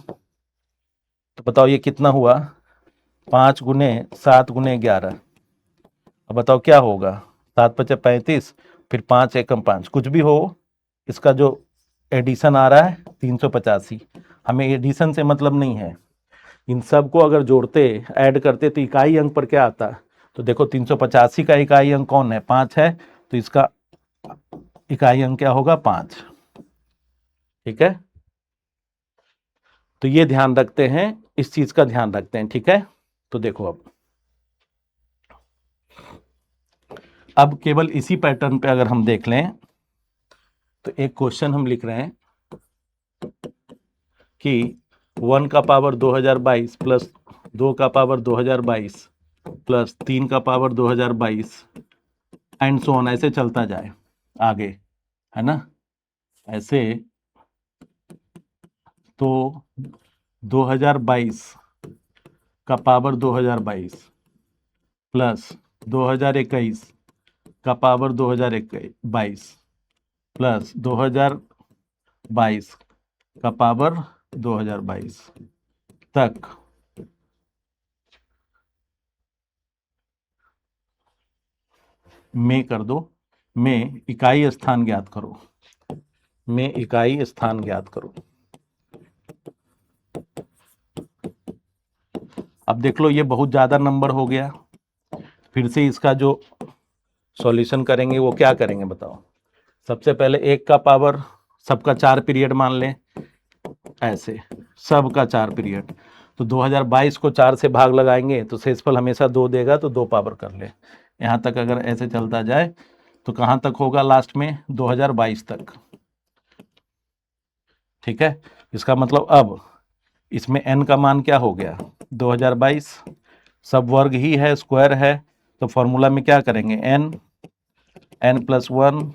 तो बताओ ये कितना हुआ 5 गुने 7 गुने 11। अब बताओ क्या होगा 7 × 5 = 35, फिर 5 एकम 5, कुछ भी हो इसका जो एडिशन आ रहा है 385। हमें एडिशन से मतलब नहीं है, इन सब को अगर जोड़ते ऐड करते तो इकाई अंक पर क्या आता, तो देखो 385 का इकाई अंक कौन है 5 है, तो इसका इकाई अंक क्या होगा 5। ठीक है, तो ये ध्यान रखते हैं, इस चीज का ध्यान रखते हैं। ठीक है, तो देखो अब केवल इसी पैटर्न पे अगर हम देख लें तो एक क्वेश्चन हम लिख रहे हैं कि 1 का पावर 2022 प्लस 2 का पावर 2022 प्लस 3 का पावर 2022 एंड सो ऑन, ऐसे चलता जाए आगे, है ना, ऐसे। तो 2022 का पावर 2022 प्लस 2021 का पावर 2022 प्लस 2022 का पावर 2022 तक में कर दो, में इकाई स्थान ज्ञात करो, में इकाई स्थान ज्ञात करो। अब देख लो ये बहुत ज़्यादा नंबर हो गया, फिर से इसका जो सॉल्यूशन करेंगे वो क्या करेंगे बताओ। सबसे पहले 1 का पावर सबका 4 पीरियड मान लें, ऐसे सबका 4 पीरियड, तो 2022 को 4 से भाग लगाएंगे तो शेषफल हमेशा 2 देगा, तो 2 पावर कर ले। यहाँ तक अगर ऐसे चलता जाए तो कहाँ तक होगा लास्ट में 2022 तक। ठीक है, इसका मतलब अब इसमें n का मान क्या हो गया 2022, सब वर्ग ही है, स्क्वायर है, तो फॉर्मूला में क्या करेंगे n+1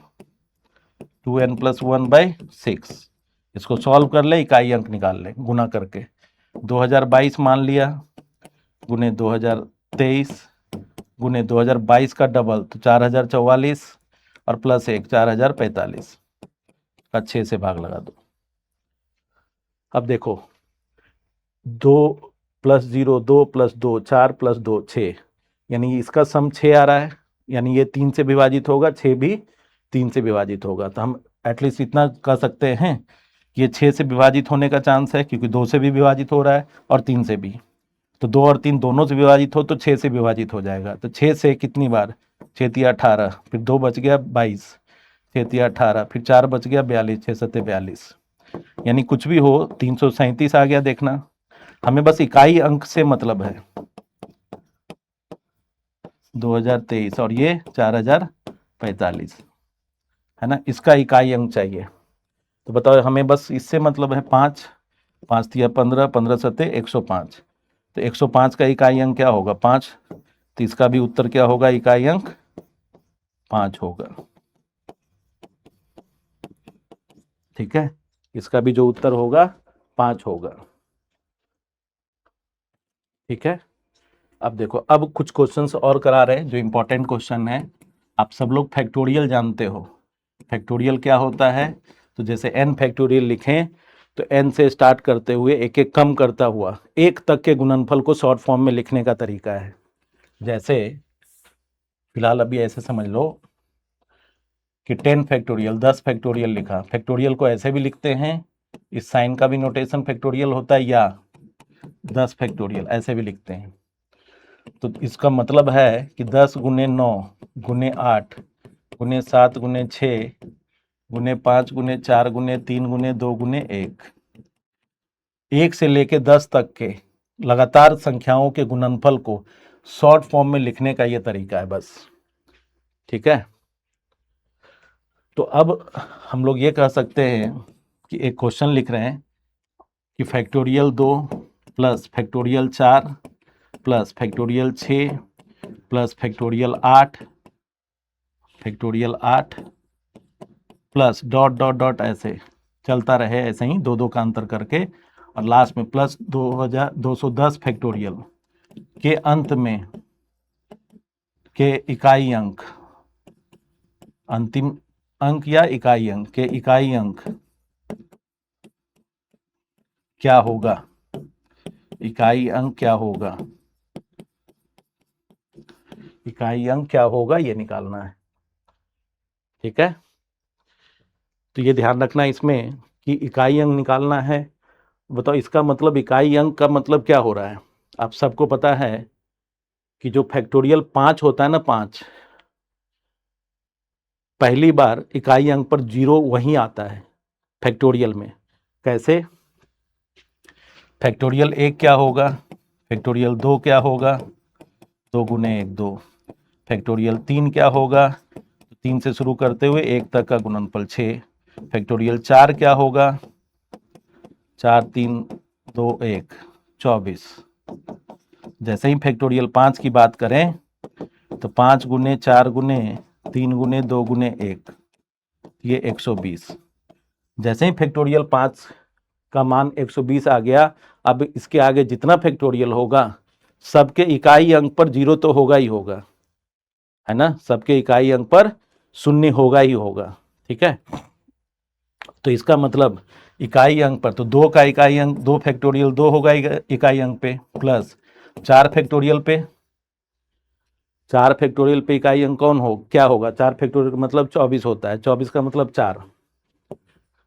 2n+1/6, इसको सॉल्व कर ले, इकाई अंक निकाल ले गुना करके। 2022 मान लिया गुने 2023 गुने 2022 का डबल तो 4044 और प्लस 1 4045 का 6 से भाग लगा दो। अब देखो 2 + 0 2 + 2 4 + 2 6, यानी इसका सम 6 आ रहा है, यानी ये 3 से विभाजित होगा, 6 भी 3 से विभाजित होगा। तो हम एटलीस्ट इतना कह सकते हैं कि ये 6 से विभाजित होने का चांस है, क्योंकि 2 से भी विभाजित हो रहा है और 3 से भी, तो 2 और 3 दोनों से विभाजित हो तो 6 से विभाजित हो जाएगा। तो 6 से कितनी बार 6 × 18, फिर 2 बच गया 22, 6 × 18, फिर 4 बच गया 42, 6 × 7 42, यानी कुछ भी हो 337 आ गया। देखना हमें बस इकाई अंक से मतलब है 2023 और ये 4045, है ना, इसका इकाई अंक चाहिए। तो बताओ हमें बस इससे मतलब है 5 5 × 15 15 × 7 105, तो 105 का इकाई अंक क्या होगा 5, तो इसका भी उत्तर क्या होगा इकाई अंक 5 होगा। ठीक है, इसका भी जो उत्तर होगा 5 होगा। ठीक है, अब देखो अब कुछ क्वेश्चंस और करा रहे हैं जो इंपॉर्टेंट क्वेश्चन है। आप सब लोग फैक्टोरियल जानते हो, फैक्टोरियल क्या होता है, तो जैसे n फैक्टोरियल लिखें तो n से स्टार्ट करते हुए एक एक कम करता हुआ 1 तक के गुणनफल को शॉर्ट फॉर्म में लिखने का तरीका है। जैसे फिलहाल अभी ऐसे समझ लो कि 10 फैक्टोरियल 10 फैक्टोरियल लिखा, फैक्टोरियल को ऐसे भी लिखते हैं, इस साइन का भी नोटेशन फैक्टोरियल होता है, या 10 फैक्टोरियल ऐसे भी लिखते हैं। तो इसका मतलब है कि 10 × 9 × 8 × 7 × 6 × 5 × 4 × 3 × 2 × 1, 1 से लेके 10 तक के लगातार संख्याओं के गुणनफल को शॉर्ट फॉर्म में लिखने का ये तरीका है बस। ठीक है, तो अब हम लोग ये कह सकते हैं कि एक क्वेश्चन लिख रहे हैं कि factorial 2 plus factorial 4 plus factorial 6 plus factorial 8 plus dot dot dot ऐसे चलता रहे, ऐसे ही दो दो का अंतर करके, और लास्ट में प्लस 2210 फैक्टोरियल के अंत में के इकाई अंक, अंतिम अंक या इकाई अंक के इकाई अंक क्या होगा, इकाई अंक क्या होगा, इकाई अंक क्या होगा, ये निकालना है। ठीक है, तो ये ध्यान रखना इसमें कि इकाई अंक निकालना है। बताओ इसका मतलब, इकाई अंक का मतलब क्या हो रहा है। आप सबको पता है कि जो फैक्टोरियल 5 होता है ना, 5 पहली बार इकाई अंक पर 0 वहीं आता है फैक्टोरियल में। कैसे, फैक्टोरियल 1 क्या होगा, फैक्टोरियल 2 क्या होगा, 2 गुने 1 2, फैक्टोरियल 3 क्या होगा, 3 से शुरू करते हुए 1 तक का गुणनफल 6, फैक्टोरियल 4 क्या होगा, 4 3 2 1 24। जैसे ही फैक्टोरियल 5 की बात करें तो 5 गुने 4 गुने 3 गुने 2 गुने 1, ये 120। जैसे ही फैक्टोरियल 5 का मान 120 आ गया, अब इसके आगे जितना फैक्टोरियल होगा सबके इकाई अंक पर 0 तो होगा ही होगा, है ना, सबके इकाई अंक पर 0 होगा ही होगा। ठीक है, तो इसका मतलब इकाई अंक पर तो 2 का इकाई अंक 2 फैक्टोरियल 2 होगा इकाई अंक पे, प्लस 4 फैक्टोरियल पे, 4 फैक्टोरियल पे इकाई अंक कौन हो, क्या होगा, 4 फैक्टोरियल मतलब 24 होता है, 24 का मतलब 4।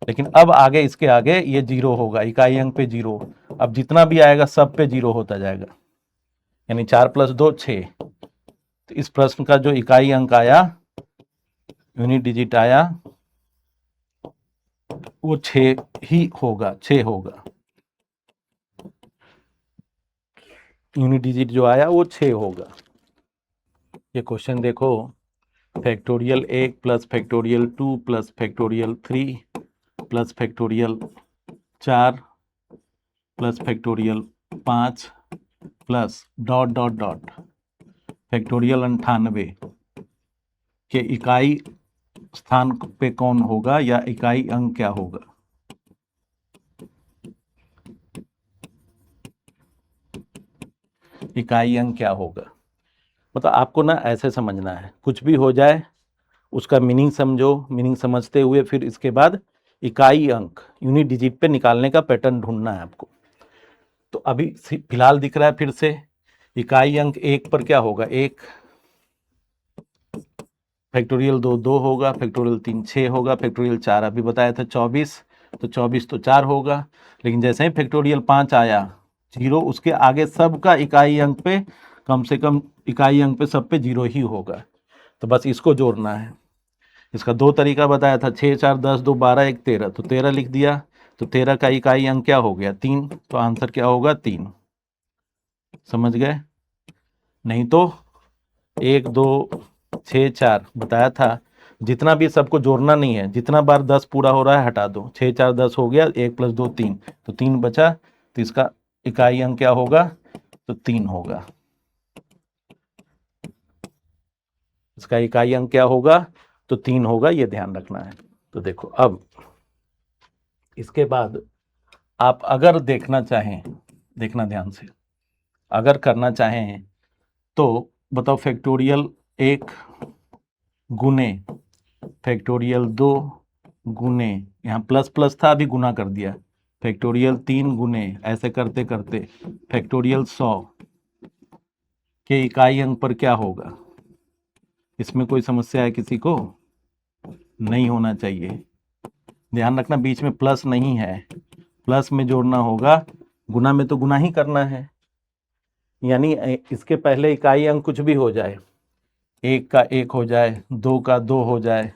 लेकिन अब आगे इसके आगे ये 0 होगा, इकाई अंक पे 0। अब जितना भी आएगा सब पे 0 होता जाएगा, यानी 4 + 2 6। तो इस प्रश्न का जो इकाई अंक आया, यूनिट डिजिट आया, वो 6 ही होगा, 6 होगा। यूनिट डिजिट जो आया वो 6 होगा। ये क्वेश्चन देखो, factorial 1 plus factorial 2 plus factorial 3 plus factorial 4 plus factorial 5 plus dot dot dot factorial 98 के इकाई स्थान पे कौन होगा या इकाई अंक क्या होगा। इकाई अंक क्या होगा, मतलब आपको ना ऐसे समझना है, कुछ भी हो जाए उसका मीनिंग समझो, मीनिंग समझते हुए फिर इसके बाद इकाई अंक यूनिट डिजिट पे निकालने का पैटर्न ढूंढना है आपको। तो अभी फिलहाल दिख रहा है फिर से, इकाई अंक 1 पर क्या होगा, 1 फैक्टोरियल 2 2 होगा, फैक्टोरियल 3 6 होगा, फैक्टोरियल 4 अभी बताया था 24, तो 24 तो 4 होगा। लेकिन जैसे ही फैक्टोरियल 5 आया 0, उसके आगे सबका इकाई अंक पे कम से कम इकाई अंक पे सब पे 0 ही होगा। तो बस इसको जोड़ना है। इसका 2 तरीका बताया था, 6 4 10 2 12 1 13, तो 13 लिख दिया। तो 13 का इकाई अंक क्या हो गया, 3, तो आंसर क्या होगा 3। समझ गए, नहीं तो 1 2 6 4 बताया था, जितना भी सबको जोड़ना नहीं है, जितना बार 10 पूरा हो रहा है हटा दो, 6 4 10 हो गया, 1 + 2 3, तो 3 बचा, तो इसका इकाई अंक क्या होगा, तो 3 होगा। इसका इकाई अंक क्या होगा, तो 3 होगा, ये ध्यान रखना है। तो देखो अब इसके बाद आप अगर देखना चाहें, देखना ध्यान से, अगर करना चाहें तो बताओ फैक्टोरियल 1 गुने फैक्टोरियल 2 गुने, यहाँ प्लस प्लस था अभी गुना कर दिया, फैक्टोरियल 3 गुने, ऐसे करते करते फैक्टोरियल 100 के इकाई अंक पर क्या होगा। इसमें कोई समस्या है किसी को, नहीं होना चाहिए। ध्यान रखना बीच में प्लस नहीं है, प्लस में जोड़ना होगा, गुना में तो गुना ही करना है। यानी इसके पहले इकाई अंक कुछ भी हो जाए, 1 का 1 हो जाए, 2 का 2 हो जाए,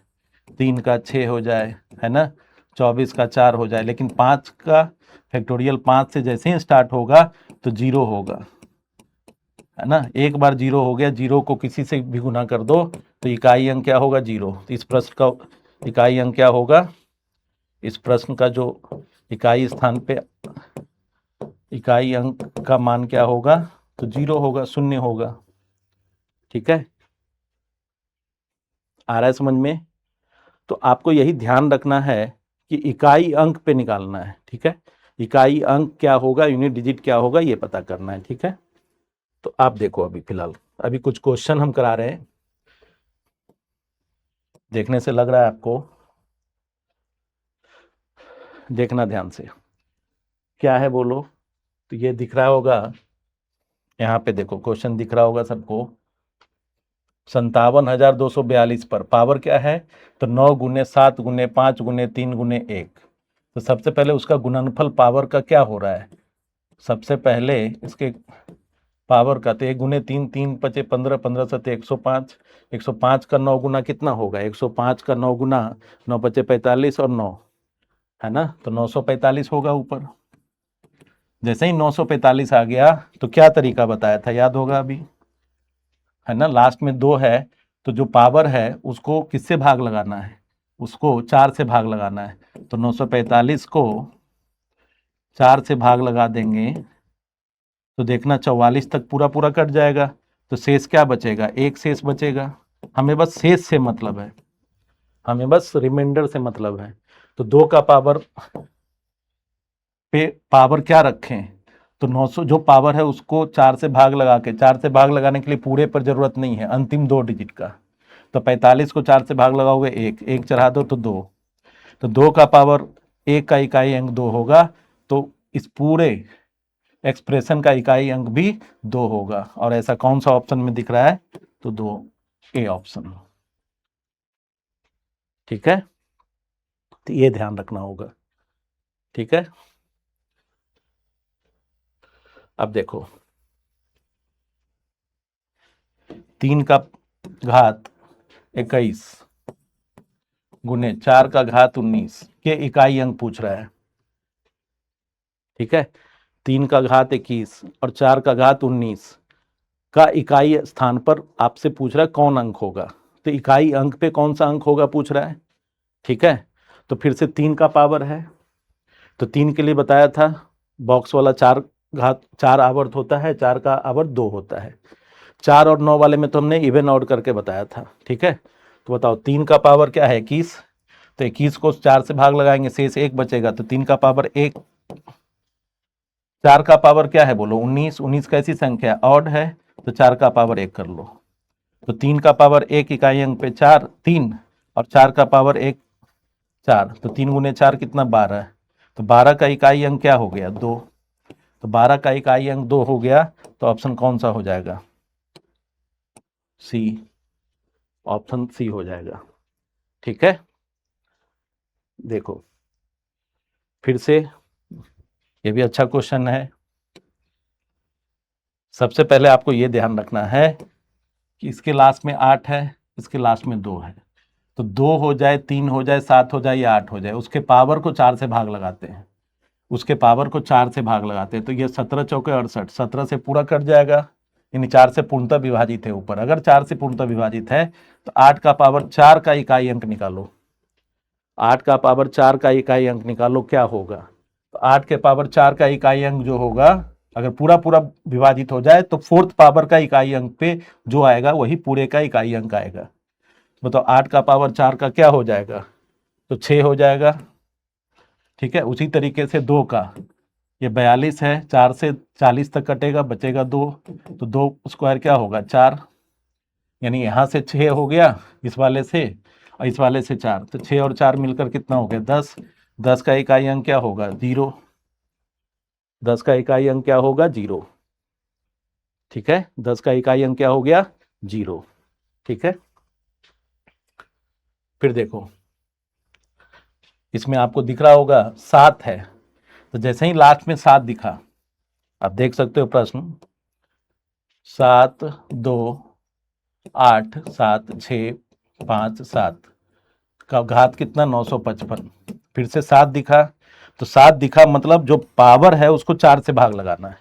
3 का 6 हो जाए, है ना, 24 का 4 हो जाए, लेकिन 5 का फैक्टोरियल 5 से जैसे ही स्टार्ट होगा तो 0 होगा, है ना। एक बार 0 हो गया, 0 को किसी से भी गुना कर दो तो इकाई अंक क्या होगा, 0। तो इस प्रश्न का इकाई अंक क्या होगा, इस प्रश्न का जो इकाई स्थान पे इकाई अंक का मान क्या होगा, तो 0 होगा, 0 होगा। ठीक है, आ रहा है समझ में? तो आपको यही ध्यान रखना है कि इकाई अंक पे निकालना है। ठीक है, इकाई अंक क्या होगा, यूनिट डिजिट क्या होगा, ये पता करना है। ठीक है, तो आप देखो अभी फिलहाल अभी कुछ क्वेश्चन हम करा रहे हैं, देखने से लग रहा है आपको, देखना ध्यान से, क्या है बोलो। तो ये दिख रहा होगा, यहाँ पे देखो क्वेश्चन दिख रहा होगा सबको, 57,242 पर पावर क्या है, तो 9 गुने 7 गुने 5 गुने 3 गुने 1। तो सबसे पहले उसका गुणनफल पावर का क्या हो रहा है, सबसे पहले इसके पावर का, तो 1 गुने 3 3 पचे 15 15 सते 105, 105 का 9 गुना कितना होगा, 105 का 9 गुना 9 पचे 45 और 9 है ना, तो 945 होगा ऊपर। जैसे ही 945 आ गया तो क्या तरीका बताया था, याद होगा अभी, है ना, लास्ट में 2 है, तो जो पावर है उसको किससे भाग लगाना है, उसको 4 से भाग लगाना है। तो 945 को 4 से भाग लगा देंगे तो देखना 44 तक पूरा पूरा कट जाएगा, तो शेष क्या बचेगा, एक शेष बचेगा। हमें बस शेष से मतलब है, हमें बस रिमाइंडर से मतलब है। तो 2 का पावर पे पावर क्या रखें, तो 900 जो पावर है उसको 4 से भाग लगा के, 4 से भाग लगाने के लिए पूरे पर जरूरत नहीं है, अंतिम 2 डिजिट का। तो 45 को 4 से भाग लगाओगे, एक चढ़ा दो तो 2, तो 2 का पावर 1 का इकाई अंक 2 होगा, तो इस पूरे एक्सप्रेशन का इकाई अंक भी 2 होगा। और ऐसा कौन सा ऑप्शन में दिख रहा है, तो 2 ए ऑप्शन। ठीक है, तो ये ध्यान रखना होगा। ठीक है, अब देखो 3 का घात 21 गुने 4 का घात 19 के इकाई अंक पूछ रहा है। ठीक है, 3 का घात 21 और 4 का घात 19 का इकाई स्थान पर आपसे पूछ रहा है कौन अंक होगा, तो इकाई अंक पे कौन सा अंक होगा पूछ रहा है। ठीक है, तो फिर से 3 का पावर है, तो 3 के लिए बताया था बॉक्स वाला 4 घात 4 आवर्त होता है, 4 का आवर्त 2 होता है। 4 और 9 वाले में तो हमने इवन आउट करके बताया था। ठीक है, तो बताओ 3 का पावर क्या है, 21, तो 21 को 4 से भाग लगाएंगे, शेष 1 बचेगा, तो 3 का पावर 1। 4 का पावर क्या है बोलो, 19, 19 कैसी संख्या है, ऑड है, तो 4 का पावर 1 कर लो। तो 3 का पावर 1 इकाई अंक पे 4 3 और 4 का पावर 1 4, तो 3 गुने 4 कितना 12, तो 12 का इकाई अंक क्या हो गया 2, तो 12 का इकाई अंक 2 हो गया, तो ऑप्शन कौन सा हो जाएगा, सी, ऑप्शन सी हो जाएगा। ठीक है, देखो फिर से ये भी अच्छा क्वेश्चन है। सबसे पहले आपको ये ध्यान रखना है कि इसके लास्ट में 8 है, इसके लास्ट में 2 है, तो 2 हो जाए 3 हो जाए 7 हो जाए या 8 हो जाए, उसके पावर को 4 से भाग लगाते हैं, उसके पावर को 4 से भाग लगाते हैं, तो ये 17 चौके 68, 17 से पूरा कट जाएगा, यानी 4 से पूर्णतः विभाजित है ऊपर। अगर 4 से पूर्णतः विभाजित है तो 8 का पावर 4 का इकाई अंक निकालो, 8 का पावर 4 का इकाई अंक निकालो क्या होगा, तो 8 के पावर 4 का इकाई अंक जो होगा, अगर पूरा पूरा विभाजित हो जाए तो फोर्थ पावर का इकाई अंक पे जो आएगा वही पूरे का इकाई अंक आएगा। बताओ 8 का पावर 4 का क्या हो जाएगा, तो 6 हो जाएगा। ठीक है, उसी तरीके से 2 का, ये 42 है, 4 से 40 तक कटेगा, बचेगा 2, तो 2 स्क्वायर क्या होगा 4, यानी यहाँ से 6 हो गया इस वाले से और इस वाले से 4, तो 6 और 4 मिलकर कितना हो गया 10, 10 का इकाई अंक क्या होगा 0, 10 का इकाई अंक क्या होगा 0। ठीक है, 10 का इकाई अंक क्या हो गया 0। ठीक है, फिर देखो इसमें आपको दिख रहा होगा 7 है, तो जैसे ही लास्ट में 7 दिखा, आप देख सकते हो प्रश्न 7 2 8 7 6 5 7 का घात कितना 955, फिर से 7 दिखा, तो 7 दिखा मतलब जो पावर है उसको 4 से भाग लगाना है,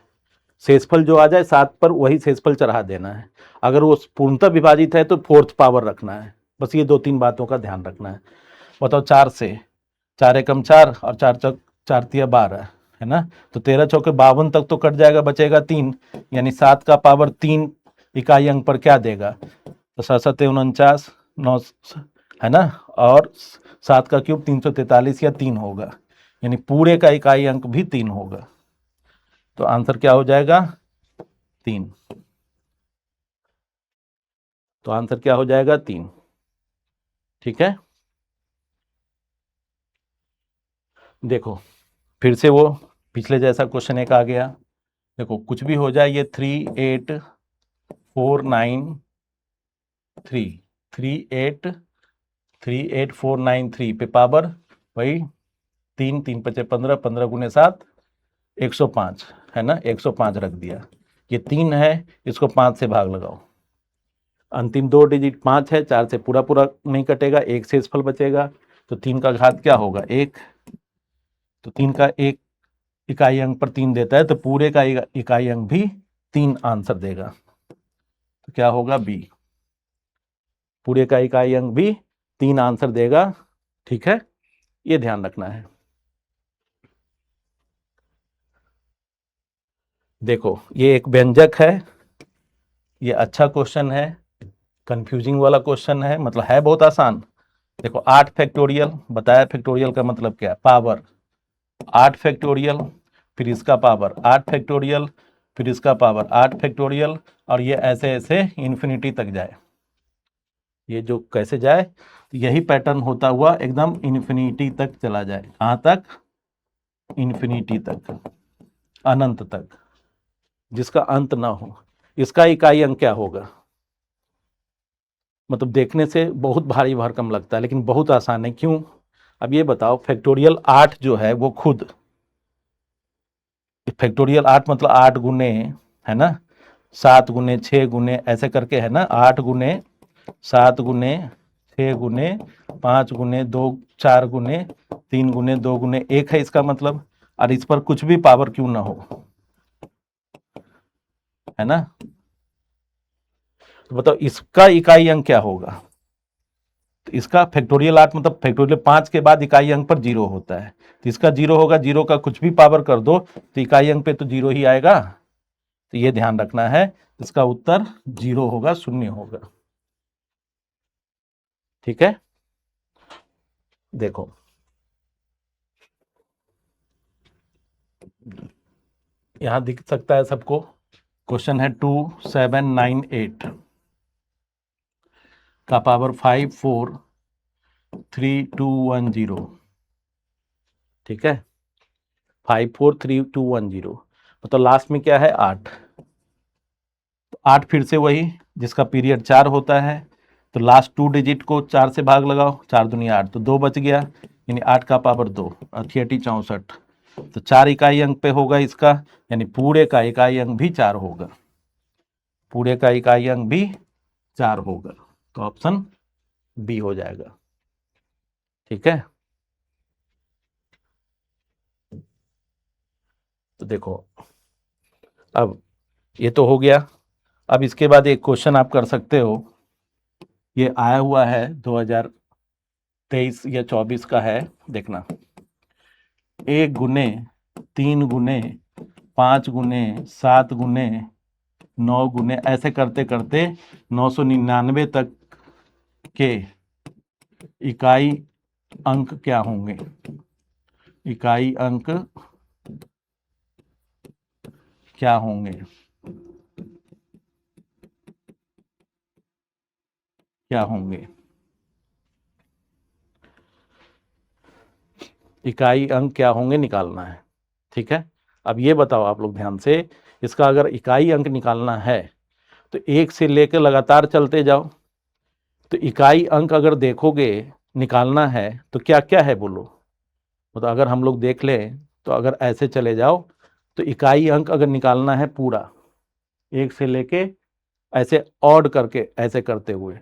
शेषफल जो आ जाए 7 पर वही शेषफल चढ़ा देना है। अगर वो पूर्णतः विभाजित है तो फोर्थ पावर रखना है। बस ये 2-3 बातों का ध्यान रखना है। बताओ 4 से 4 एकम 4 और 4 चौक 4 तिया 12 है ना, तो 13 चौके 52 तक तो कट जाएगा, बचेगा 3, यानी 7 का पावर 3 इकाई अंक पर क्या देगा, तो 7 9 है ना, और 7 का क्यूब 343 या 3 होगा, यानी पूरे का इकाई अंक भी 3 होगा। तो आंसर क्या हो जाएगा, 3। तो आंसर क्या हो जाएगा, 3। ठीक है, देखो फिर से वो पिछले जैसा क्वेश्चन एक आ गया। देखो कुछ भी हो जाए, ये 38493 पे पावर वही 3 3 5 15 15 गुने 7 105 है ना, 105 रख दिया। ये 3 है, इसको 5 से भाग लगाओ, अंतिम 2 डिजिट 5 है, 4 से पूरा पूरा नहीं कटेगा, 1 से फल बचेगा, तो 3 का घात क्या होगा, 1। तो 3 का 1 इकाई अंक पर 3 देता है, तो पूरे का इकाई अंक भी 3 आंसर देगा। तो क्या होगा, बी। पूरे का इकाई अंक भी 3 आंसर देगा। ठीक है, ये ध्यान रखना है। देखो ये एक व्यंजक है, ये अच्छा क्वेश्चन है, कंफ्यूजिंग वाला क्वेश्चन है, मतलब है बहुत आसान। देखो 8 फैक्टोरियल बताया, फैक्टोरियल का मतलब क्या है, पावर। 8 फैक्टोरियल, फिर इसका पावर 8 फैक्टोरियल, फिर इसका पावर 8 फैक्टोरियल, और ये ऐसे ऐसे इन्फिनिटी तक जाए। ये जो कैसे जाए, तो यही पैटर्न होता हुआ एकदम इन्फिनिटी तक चला जाए। कहाँ तक, इन्फिनिटी तक, अनंत तक, जिसका अंत ना हो। इसका इकाई अंक क्या होगा, मतलब देखने से बहुत भारी भरकम लगता है, लेकिन बहुत आसान है। क्यों, अब ये बताओ, फैक्टोरियल 8 जो है वो खुद, फैक्टोरियल 8 मतलब 8 गुने, है ना, 7 गुने 6 गुने ऐसे करके, है ना, 8 गुने 7 गुने 6 गुने 5 गुने 2 4 गुने 3 गुने 2 गुने 1 है इसका मतलब। और इस पर कुछ भी पावर क्यों ना हो, है ना, तो बताओ इसका इकाई अंक क्या होगा। तो इसका फैक्टोरियल 8 मतलब फैक्टोरियल 5 के बाद इकाई अंक पर 0 होता है, तो इसका 0 होगा, 0 का कुछ भी पावर कर दो तो इकाई अंक पे तो 0 ही आएगा। तो ये ध्यान रखना है, इसका उत्तर 0 होगा, 0 होगा। ठीक है, देखो यहां दिख सकता है सबको, क्वेश्चन है 2798 का पावर 543210। ठीक है, 543210, मतलब लास्ट में क्या है, 8। तो 8 फिर से वही जिसका पीरियड 4 होता है, तो लास्ट 2 डिजिट को 4 से भाग लगाओ, 4 दूनी 8, तो 2 बच गया, यानी 8 का पावर 2, 64। तो 4 इकाई अंक पे होगा इसका, यानी पूरे का इकाई अंक भी 4 होगा, पूरे का इकाई अंक भी 4 होगा। तो ऑप्शन बी हो जाएगा। ठीक है, तो देखो अब ये तो हो गया। अब इसके बाद एक क्वेश्चन आप कर सकते हो, ये आया हुआ है 2023 या 24 का है, देखना। 1 गुने 3 गुने 5 गुने 7 गुने 9 गुने ऐसे करते करते 999 तक के इकाई अंक क्या होंगे, इकाई अंक क्या होंगे, क्या होंगे, इकाई अंक क्या होंगे निकालना है। ठीक है, अब ये बताओ आप लोग ध्यान से, इसका अगर इकाई अंक निकालना है तो 1 से लेकर लगातार चलते जाओ। तो इकाई अंक अगर देखोगे निकालना है तो क्या क्या है बोलो, मतलब अगर हम लोग देख लें तो अगर ऐसे चले जाओ तो इकाई अंक अगर निकालना है पूरा 1 से लेके ऐसे ऑड करके ऐसे करते हुए,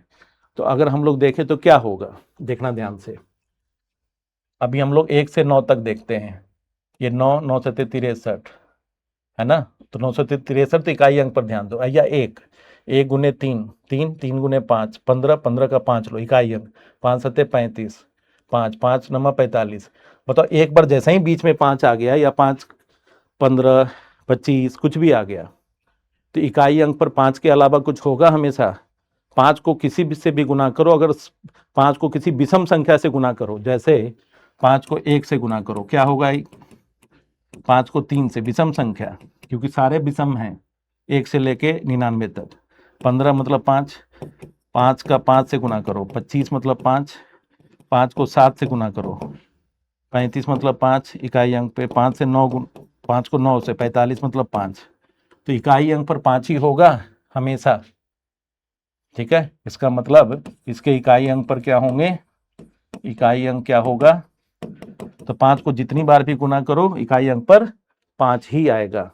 तो अगर हम लोग देखें तो क्या होगा, देखना ध्यान से। अभी हम लोग 1 से 9 तक देखते हैं, ये 9 9 से 63 है ना, तो 9 से 63 तो इकाई अंक पर ध्यान दो, या 1 1 गुने 3 3 3 गुने 5 15 15 का 5 लो इकाई अंक, 5 सत्ते 35 5 5 नमा 45। बताओ एक बार जैसे ही बीच में 5 आ गया, या 5 15 25 कुछ भी आ गया, तो इकाई अंक पर 5 के अलावा कुछ होगा हमेशा। 5 को किसी भी से भी गुना करो, अगर 5 को किसी विषम संख्या से गुना करो, जैसे 5 को 1 से गुना करो, क्या होगा? 5 को 3 से, विषम संख्या, क्योंकि सारे विषम हैं 1 से लेके 99 तक। 15 मतलब 5, 5 का 5 से गुना करो, 25 मतलब 5, 5 को 7 से गुना करो, 35 मतलब 5, इकाई अंक पे 5 से 9 5 को 9 से 45 मतलब 5। तो इकाई अंक पर 5 ही होगा हमेशा, ठीक है। इसका मतलब इसके इकाई अंक पर क्या होंगे? इकाई अंक क्या होगा? तो 5 को जितनी बार भी गुना करो, इकाई अंक पर 5 ही आएगा,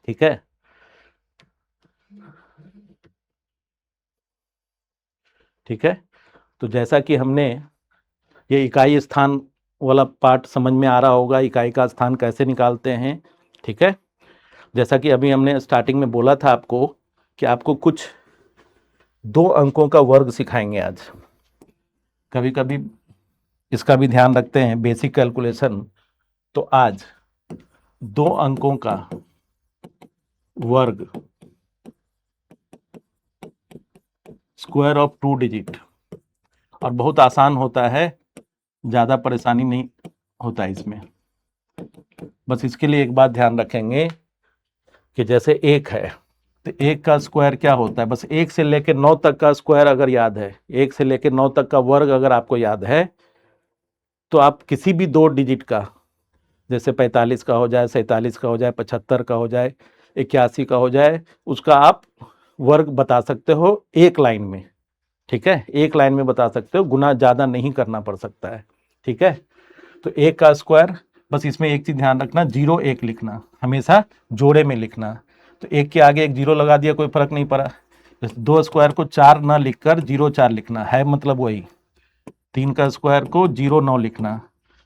ठीक है। ठीक है, तो जैसा कि हमने ये इकाई स्थान वाला पार्ट समझ में आ रहा होगा, इकाई का स्थान कैसे निकालते हैं, ठीक है। जैसा कि अभी हमने स्टार्टिंग में बोला था आपको कि आपको कुछ 2 अंकों का वर्ग सिखाएंगे आज। कभी कभी इसका भी ध्यान रखते हैं, बेसिक कैलकुलेशन। तो आज 2 अंकों का वर्ग, स्क्वायर ऑफ 2 डिजिट, और बहुत आसान होता है, ज़्यादा परेशानी नहीं होता है इसमें। बस इसके लिए एक बात ध्यान रखेंगे कि जैसे 1 है, तो 1 का स्क्वायर क्या होता है? बस 1 से लेकर 9 तक का स्क्वायर अगर याद है, 1 से लेकर 9 तक का वर्ग अगर आपको याद है, तो आप किसी भी 2 डिजिट का, जैसे 45 का हो जाए, 47 का हो जाए, 75 का हो जाए, 81 का हो जाए, उसका आप वर्ग बता सकते हो एक लाइन में, ठीक है। एक लाइन में बता सकते हो, गुना ज़्यादा नहीं करना पड़ सकता है, ठीक है। तो 1 का स्क्वायर, बस इसमें एक चीज़ ध्यान रखना, 0 1 लिखना, हमेशा जोड़े में लिखना। तो 1 के आगे एक 0 लगा दिया, कोई फर्क नहीं पड़ा। 2 स्क्वायर को 4 ना लिखकर 0 4 लिखना है, मतलब वही। 3 का स्क्वायर को 0 9 लिखना,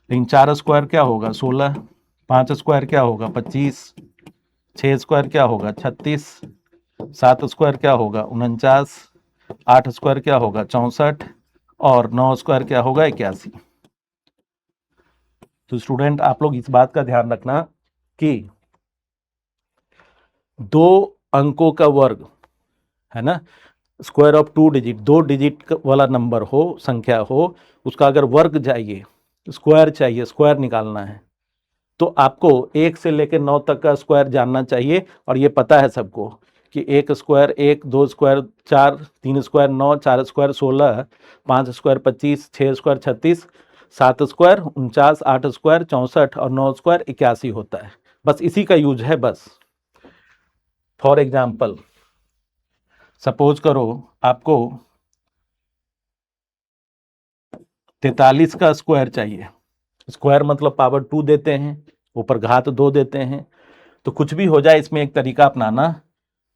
लेकिन 4 स्क्वायर क्या होगा? 16। 5 स्क्वायर क्या होगा? 25। 6 स्क्वायर क्या होगा? 36। 7 स्क्वायर क्या होगा? 49। 8 स्क्वायर क्या होगा? 64। और 9 स्क्वायर क्या होगा? 81। तो स्टूडेंट आप लोग इस बात का ध्यान रखना कि 2 अंकों का वर्ग है ना, स्क्वायर ऑफ 2 डिजिट, 2 डिजिट वाला नंबर हो, संख्या हो, उसका अगर वर्ग चाहिए, स्क्वायर चाहिए, स्क्वायर निकालना है, तो आपको 1 से लेकर 9 तक का स्क्वायर जानना चाहिए। और ये पता है सबको कि 1 square 1, 2 square 4, 3 square 9, 4 square 16, 5 square 25, 6 square 36, 7 square 49, 8 square 64 और 9 स्क्वायर 81 होता है। बस इसी का यूज है बस। फॉर एग्जाम्पल, सपोज करो आपको 43 का स्क्वायर चाहिए। स्क्वायर मतलब पावर 2 देते हैं, ऊपर घात 2 देते हैं। तो कुछ भी हो जाए, इसमें एक तरीका अपनाना,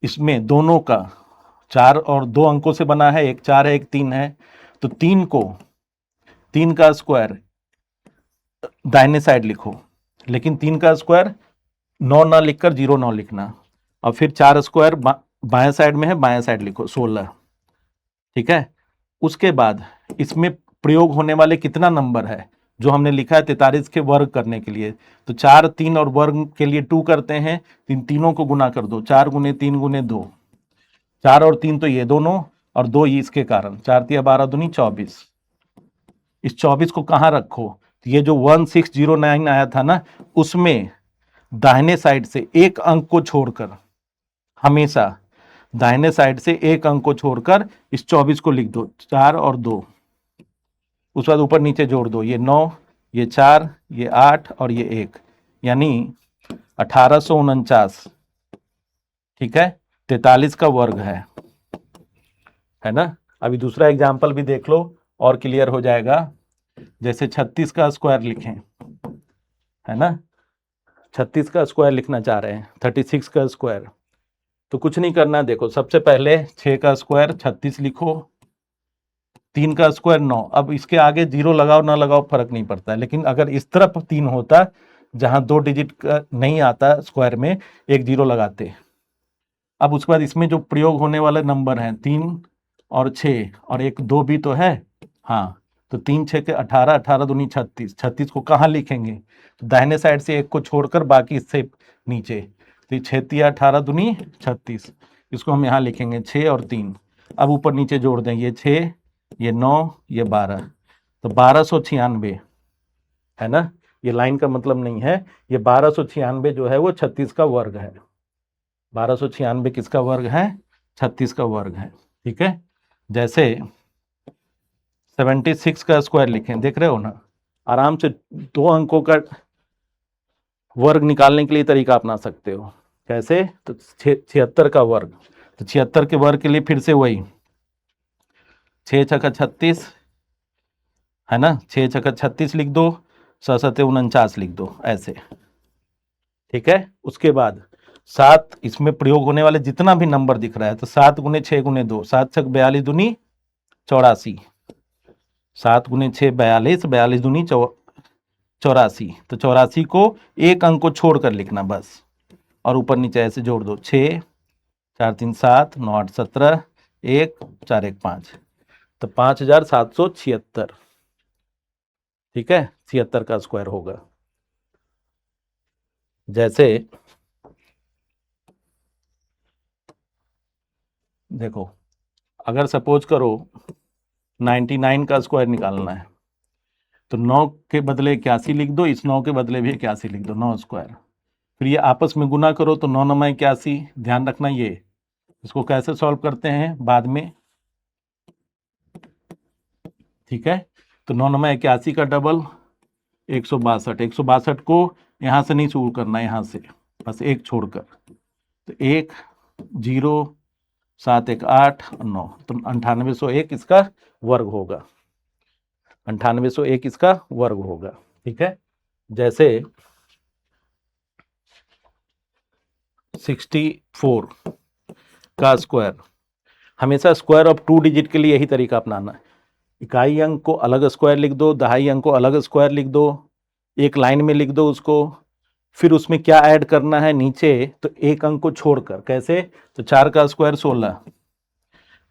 इसमें दोनों का 4 और 2 अंकों से बना है, एक 4 है एक 3 है, तो 3 का स्क्वायर दाहिने साइड लिखो, लेकिन 3 का स्क्वायर 9 ना लिखकर 0 9 लिखना। और फिर 4 स्क्वायर बाएं साइड में है, बाएं साइड लिखो 16, ठीक है। उसके बाद इसमें प्रयोग होने वाले कितना नंबर है जो हमने लिखा है 43 के वर्ग करने के लिए, तो 4 3 और वर्ग के लिए 2 करते हैं, इन तीनों को गुना कर दो, 4 गुने 3 गुने 2, 4 और 3 तो ये दोनों, और 2 इसके कारण, 4 तिया 12 दूनी 24। इस 24 को कहाँ रखो? ये जो 1609 आया था ना, उसमें दाहिने साइड से एक अंक को छोड़कर, हमेशा दाहिने साइड से एक अंक को छोड़कर इस 24 को लिख दो, 4 और 2। उसके बाद ऊपर नीचे जोड़ दो, ये 9, ये 4, ये 8 और ये 1, यानी 1849, ठीक है। 43 का वर्ग है ना। अभी दूसरा एग्जाम्पल भी देख लो और क्लियर हो जाएगा। जैसे 36 का स्क्वायर लिखें, है ना, 36 का स्क्वायर लिखना चाह रहे हैं, 36 का स्क्वायर। तो कुछ नहीं करना, देखो सबसे पहले 6 का स्क्वायर 36 लिखो, 3 का स्क्वायर 9। अब इसके आगे 0 लगाओ ना लगाओ फर्क नहीं पड़ता है, लेकिन अगर इस तरफ 3 होता जहां 2 डिजिट का नहीं आता स्क्वायर में, एक 0 लगाते। अब उसके बाद इसमें जो प्रयोग होने वाले नंबर हैं 3 और 6 और एक 2 भी तो है, हाँ। तो 3 6 के 18, 18 दूनी 36, 36 को कहाँ लिखेंगे? तो दाहिने साइड से एक को छोड़कर बाकी इससे नीचे, तो 6 18 दूनी 36, इसको हम यहाँ लिखेंगे 6 और 3। अब ऊपर नीचे जोड़ दें, ये 6, ये 9, ये 12, तो 1296 है ना। ये लाइन का मतलब नहीं है, ये 1296 जो है वो 36 का वर्ग है। 1296 किसका वर्ग है? 36 का वर्ग है। ठीक है, जैसे 76 का स्क्वायर लिखें, देख रहे हो ना, आराम से 2 अंकों का वर्ग निकालने के लिए तरीका अपना सकते हो। कैसे? तो 76 का वर्ग, तो 76 के वर्ग के लिए फिर से वही 6 छक्का 36 है ना, 6 छक्का 36 लिख दो, 6 सत्ते 49 लिख दो, ऐसे। ठीक है, उसके बाद 7, इसमें प्रयोग होने वाले जितना भी नंबर दिख रहा है, तो 7 गुने 6 गुने 2, 7 छक 42 दूनी 84, 7 गुने 6 42, 42 दूनी 84, तो 84 को एक अंक को छोड़कर लिखना बस, और ऊपर नीचे ऐसे जोड़ दो, 6 4 3 7 9 8 17 1 4 1 5, तो 5776। ठीक है, 76 का स्क्वायर होगा। जैसे देखो, अगर सपोज करो 99 का स्क्वायर निकालना है, तो 9 के बदले 81 लिख दो, इस 9 के बदले भी 81 लिख दो, 9 स्क्वायर। फिर ये आपस में गुना करो, तो 9 9 81, ध्यान रखना ये, इसको कैसे सॉल्व करते हैं बाद में। ठीक है, तो 9 9 81 का डबल 162, 162 को यहाँ से नहीं शुरू करना, यहाँ से बस एक छोड़कर, तो 1 0 7 1 8 9, तो 9801 इसका वर्ग होगा, 9801 इसका वर्ग होगा। ठीक है, जैसे 64 का स्क्वायर, हमेशा स्क्वायर ऑफ 2 डिजिट के लिए यही तरीका अपनाना है। इकाई अंक को अलग स्क्वायर लिख दो, दहाई अंक को अलग स्क्वायर लिख दो, एक लाइन में लिख दो उसको, फिर उसमें क्या ऐड करना है नीचे, तो एक अंक को छोड़कर। कैसे? तो 4 का स्क्वायर 16,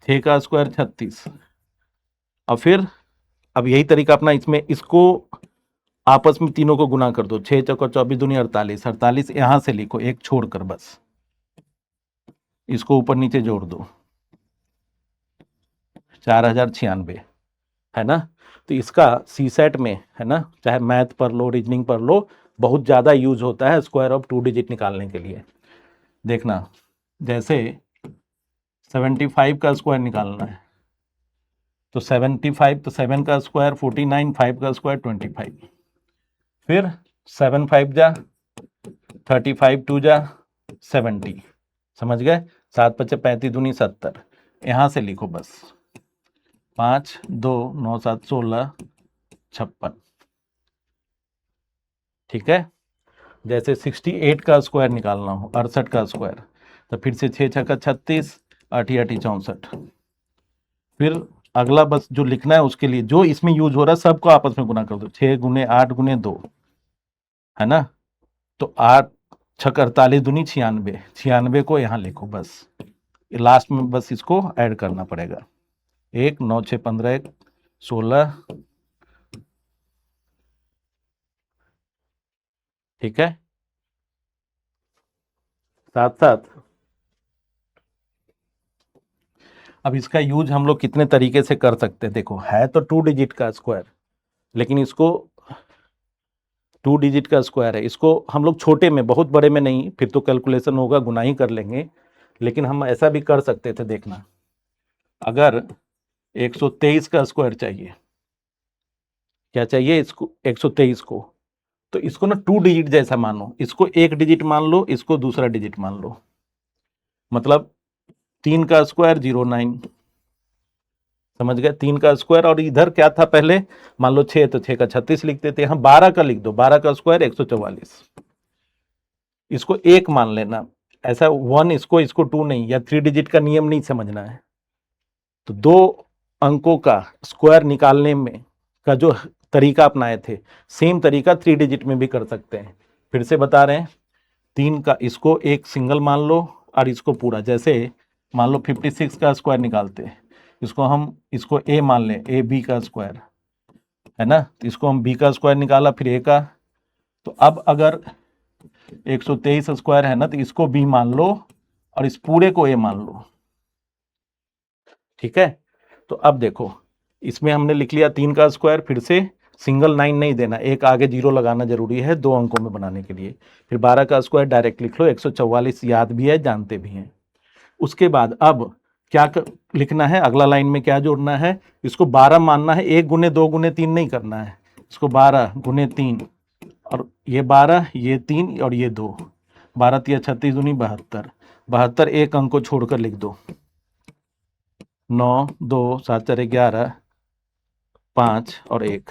6 का स्क्वायर 36, और फिर अब यही तरीका अपना, इसमें इसको आपस में तीनों को गुना कर दो, 6 चौका 24 दूनी 48, 48 यहां से लिखो एक छोड़कर बस, इसको ऊपर नीचे जोड़ दो, 4096 है ना। तो इसका सीसेट में है ना, चाहे मैथ पढ़ लो, रीजनिंग पढ़ लो, बहुत ज़्यादा यूज होता है स्क्वायर ऑफ 2 डिजिट निकालने के लिए। देखना, जैसे 75 का स्क्वायर निकालना है, तो 75, तो 7 का स्क्वायर 49, 5 का स्क्वायर 25, फिर 7 5 जा 35, 2 जा 70, समझ गए, 7 5 35 दूनी 70, यहाँ से लिखो बस 5 2 9 7 16 56। ठीक है, जैसे 68 का स्क्वायर निकालना हो, 68 का स्क्वायर, तो फिर से 6 छक्का 36, 8 8 64, फिर अगला बस जो लिखना है उसके लिए जो इसमें यूज हो रहा है सबको आपस में गुना कर दो, 6 गुने 8 गुने 2 है ना, तो 8 छक 48 दूनी 96, 96 को यहाँ लिखो बस, लास्ट में बस इसको ऐड करना पड़ेगा, 1 9 6 15 1 16। ठीक है, साथ साथ अब इसका यूज हम लोग कितने तरीके से कर सकते हैं। देखो, है तो 2 डिजिट का स्क्वायर, लेकिन इसको 2 डिजिट का स्क्वायर है, इसको हम लोग छोटे में, बहुत बड़े में नहीं, फिर तो कैलकुलेशन होगा, गुना ही कर लेंगे, लेकिन हम ऐसा भी कर सकते थे। देखना, अगर 123 का स्क्वायर चाहिए, क्या चाहिए इसको, 123 को, तो इसको ना 2 डिजिट जैसा मानो, इसको एक डिजिट मान लो, इसको दूसरा डिजिट मान लो, मतलब 3 का स्क्वायर 09, समझ गए, 3 का स्क्वायर, और इधर क्या था पहले, मान लो 6, तो 6 का 36 लिखते थे, यहाँ 12 का लिख दो, 12 का स्क्वायर 144, इसको एक मान लेना, ऐसा 1 इसको 2 नहीं, या 3 डिजिट का नियम नहीं समझना है। तो 2 अंकों का स्क्वायर निकालने में का जो तरीका अपनाए थे, सेम तरीका 3 डिजिट में भी कर सकते हैं। फिर से बता रहे हैं, 3 का इसको एक सिंगल मान लो, और इसको पूरा, जैसे मान लो 56 का स्क्वायर निकालते हैं, इसको हम इसको ए मान लें, ए बी का स्क्वायर है ना, तो इसको हम बी का स्क्वायर निकाला, फिर ए का, तो अब अगर 123 स्क्वायर है ना, तो इसको बी मान लो और इस पूरे को ए मान लो। ठीक है, तो अब देखो इसमें हमने लिख लिया 3 का स्क्वायर, फिर से सिंगल 9 नहीं देना, एक आगे जीरो लगाना जरूरी है 2 अंकों में बनाने के लिए। फिर 12 का स्क्वायर डायरेक्ट लिख लो, 144 याद भी है जानते भी हैं। उसके बाद अब क्या लिखना है, अगला लाइन में क्या जोड़ना है, इसको 12 मानना है, 1 गुने 2 गुने 3 नहीं करना है, इसको 12 गुने 3 और ये 12 ये 3 और ये 2, 12 3 36 दूनी 72, 72 एक अंक को छोड़कर लिख दो, 9 2 7 4 11 5 और 1,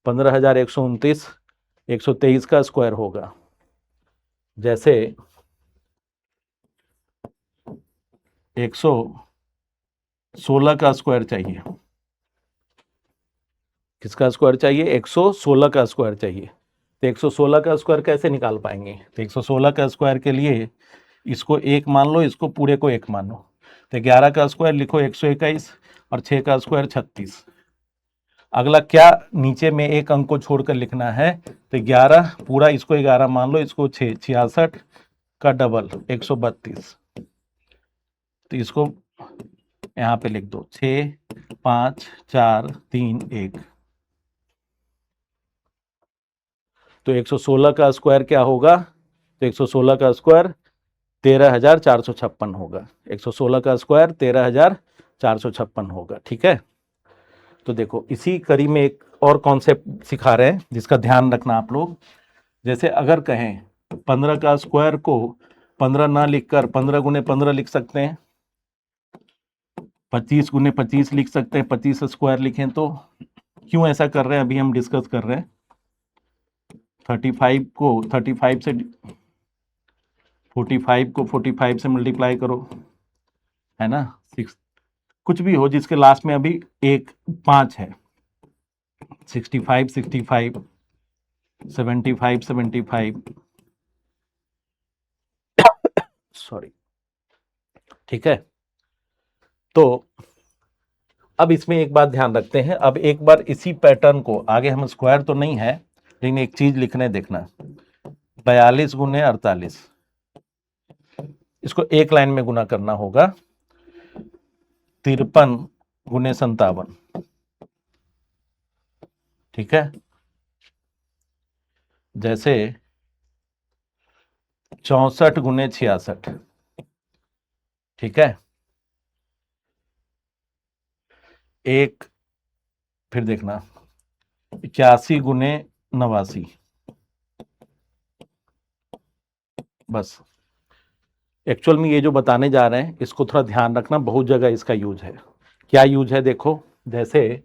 15,129 123 का स्क्वायर होगा। जैसे 116 का स्क्वायर चाहिए, किसका स्क्वायर चाहिए, 116 का स्क्वायर चाहिए। तो 116 का स्क्वायर कैसे निकाल पाएंगे, तो 116 का स्क्वायर के लिए इसको 1 मान लो, इसको पूरे को 1 मानो, तो 11 का स्क्वायर लिखो 121 और 6 का स्क्वायर 36। अगला क्या नीचे में एक अंक को छोड़कर लिखना है, तो 11 पूरा इसको 11 मान लो, इसको 6 66 का डबल 132, तो इसको यहाँ पे लिख दो 6 5 4 3 1। तो 116 का स्क्वायर क्या होगा, तो 116 का स्क्वायर 13,456 होगा, 116 का स्क्वायर 13,456 होगा। ठीक है, तो देखो इसी कड़ी में एक और कॉन्सेप्ट सिखा रहे हैं जिसका ध्यान रखना आप लोग। जैसे अगर कहें 15 का स्क्वायर को 15 ना लिखकर 15 गुने 15 लिख सकते हैं, 25 गुने 25 लिख सकते हैं, 25 स्क्वायर लिखें तो क्यों ऐसा कर रहे हैं अभी हम डिस्कस कर रहे हैं। 35 को 35 से 45 को 45 से मल्टीप्लाई करो, है ना, 6 कुछ भी हो जिसके लास्ट में अभी एक 5 है, 65 65 75 75 सॉरी। ठीक है, तो अब इसमें एक बात ध्यान रखते हैं, अब एक बार इसी पैटर्न को आगे, हम स्क्वायर तो नहीं है लेकिन एक चीज लिखने देखना, 42 गुने 48, इसको एक लाइन में गुना करना होगा, 53 गुने 57। ठीक है, जैसे 64 गुने 66। ठीक है, एक फिर देखना 81 गुने 89। बस एक्चुअल में ये जो बताने जा रहे हैं इसको थोड़ा ध्यान रखना, बहुत जगह इसका यूज है। क्या यूज है देखो, जैसे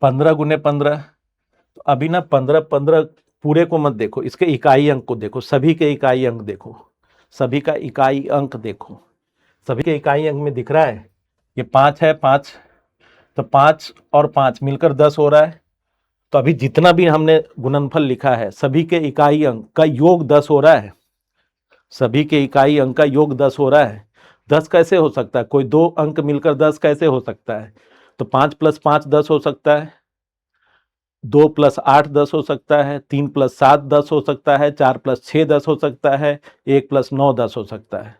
15 गुने 15, तो अभी ना 15 15 पूरे को मत देखो, इसके इकाई अंक को देखो, सभी के इकाई अंक देखो, सभी का इकाई अंक देखो, सभी के इकाई अंक में दिख रहा है ये 5 है, 5 तो 5 और 5 मिलकर 10 हो रहा है। तो अभी जितना भी हमने गुणनफल लिखा है सभी के इकाई अंक का योग 10 हो रहा है, सभी के इकाई अंक का योग 10 हो रहा है। 10 कैसे हो सकता है, कोई दो अंक मिलकर 10 कैसे हो सकता है, तो 5 + 5 10 हो सकता है, 2 + 8 10 हो सकता है, 3 + 7 10 हो सकता है, 4 + 6 10 हो सकता है, 1 + 9 10 हो सकता है।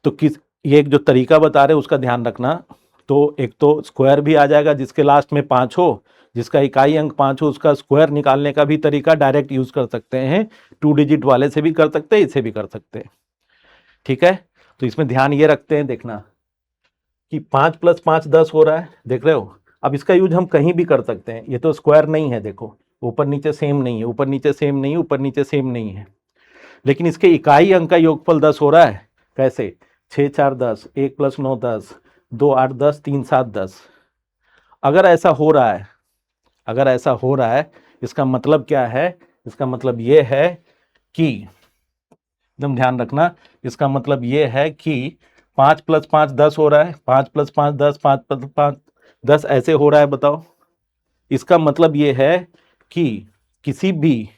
तो किस ये एक जो तरीका बता रहे उसका ध्यान रखना। तो एक तो स्क्वायर भी आ जाएगा जिसके लास्ट में 5 हो, जिसका इकाई अंक 5 हो, उसका स्क्वायर निकालने का भी तरीका डायरेक्ट यूज कर सकते हैं, 2 डिजिट वाले से भी कर सकते हैं, इससे भी कर सकते हैं। ठीक है, तो इसमें ध्यान ये रखते हैं देखना कि 5 + 5 10 हो रहा है, देख रहे हो। अब इसका यूज हम कहीं भी कर सकते हैं, ये तो स्क्वायर नहीं है, देखो ऊपर नीचे सेम नहीं है, ऊपर नीचे सेम नहीं है, ऊपर नीचे सेम नहीं है, लेकिन इसके इकाई अंक का योगफल 10 हो रहा है। कैसे, 6 4 10, 1 + 9 10, 2 8 10, 3 7 10। अगर ऐसा हो रहा है, अगर ऐसा हो रहा है, इसका मतलब क्या है, इसका मतलब ये है कि एकदम ध्यान रखना, इसका मतलब ये है कि 5 + 5 10 हो रहा है, 5 + 5 10, 5 + 5 10 ऐसे हो रहा है, बताओ। इसका मतलब ये है कि किसी भी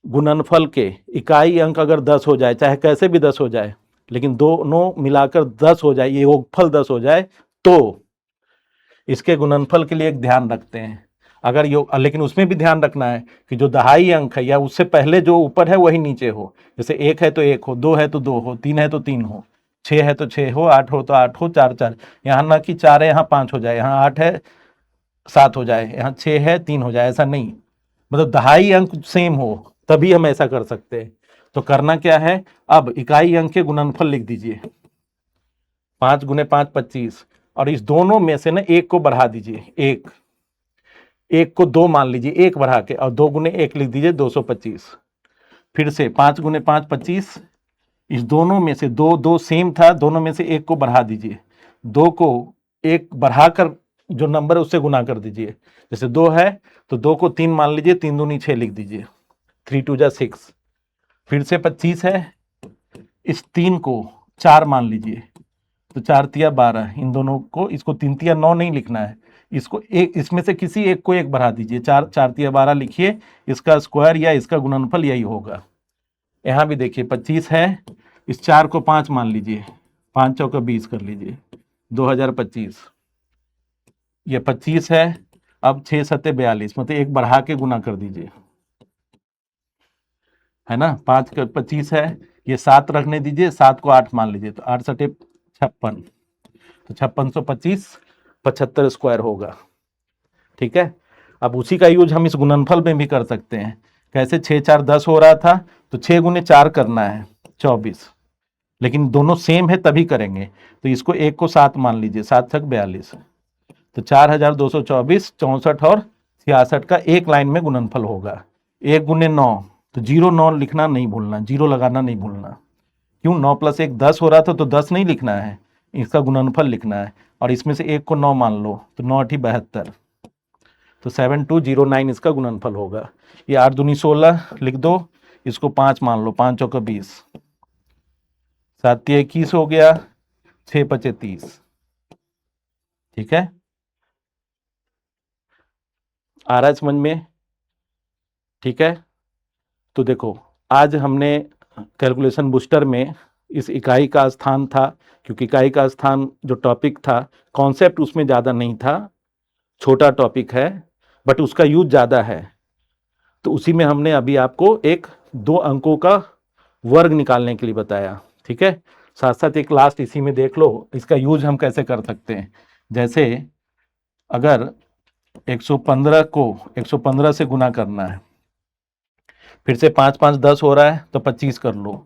गुणनफल के इकाई अंक अगर 10 हो जाए, चाहे कैसे भी 10 हो जाए, लेकिन दोनों मिलाकर 10 हो जाए, ये योगफल 10 हो जाए, तो इसके गुणनफल के लिए एक ध्यान रखते हैं। अगर लेकिन उसमें भी ध्यान रखना है कि जो दहाई अंक है या उससे पहले जो ऊपर है वही नीचे हो। जैसे 1 है तो 1 हो, 2 है तो 2 हो, 3 है तो 3 हो, 6 है तो 6 हो, 8 हो तो 8 हो, 4 4, यहाँ ना कि 4 है यहाँ 5 हो जाए, यहाँ 8 है 7 हो जाए, यहाँ 6 है 3 हो जाए, ऐसा नहीं। मतलब दहाई अंक सेम हो तभी हम ऐसा कर सकते हैं। तो करना क्या है, अब इकाई अंक के गुणनफल लिख दीजिए। 5 गुने 5 25, और इस दोनों में से ना एक को बढ़ा दीजिए, एक को 2 मान लीजिए, एक बढ़ा के, और 2 गुने 1 लिख दीजिए 225। फिर से 5 गुने 5 25, इस दोनों में से दो सेम था, दोनों में से एक को बढ़ा दीजिए, 2 को 1 बढ़ाकर जो नंबर है उससे गुना कर दीजिए। जैसे 2 है तो 2 को 3 मान लीजिए, 3 दूनी 6 लिख दीजिए, 3 2 जा 6। फिर से 25 है, इस 3 को 4 मान लीजिए, तो 4 तिया 12, इन दोनों को, इसको 3 तिया 9 नहीं लिखना है, इसको एक, इसमें से किसी एक को 1 बढ़ा दीजिए, 4 4 तिया 12 लिखिए, इसका स्क्वायर या इसका गुणनफल यही होगा। यहाँ भी देखिए 25 है, इस 4 को 5 मान लीजिए, 5 चौका 20 कर लीजिए, 2025। ये 25 है, अब 6 सत्ते 42, मतलब एक बढ़ा के गुना कर दीजिए, है ना। 5 का 25 है, ये 7 रखने दीजिए, 7 को 8 मान लीजिए, तो 8 सत्ते 56, तो 5625 75 स्क्वायर होगा। ठीक है, अब उसी का यूज हम इस गुणनफल में भी कर सकते हैं। कैसे, 6 4 10 हो रहा था, तो 6 गुने 4 करना है 24, लेकिन दोनों सेम है तभी करेंगे, तो इसको 1 को 7 मान लीजिए, 7 छक 42, तो 4224 64 और 66 का एक लाइन में गुणनफल होगा। 1 गुने 9, तो 09 लिखना नहीं भूलना, जीरो लगाना नहीं भूलना। क्यों, 9 प्लस 1 10 हो रहा था, तो 10 नहीं लिखना है, इसका गुणनफल लिखना है, और इसमें से 1 को 9 मान लो, तो 9 8 72, तो 7209 इसका गुणनफल होगा। ये 8 दूनी 16 लिख दो, इसको 5 मान लो, 5 चौका 20, 7 तिया 21 हो गया, 6 पचे 30। ठीक है, आ रहा है समझ में। ठीक है, तो देखो आज हमने कैलकुलेशन बूस्टर में इस इकाई का स्थान था, क्योंकि इकाई का स्थान जो टॉपिक था, कॉन्सेप्ट उसमें ज़्यादा नहीं था, छोटा टॉपिक है बट उसका यूज ज़्यादा है, तो उसी में हमने अभी आपको एक 2 अंकों का वर्ग निकालने के लिए बताया। ठीक है, साथ साथ एक लास्ट इसी में देख लो इसका यूज हम कैसे कर सकते हैं। जैसे अगर 115 को 115 से गुना करना है, फिर से 5 5 10 हो रहा है, तो 25 कर लो।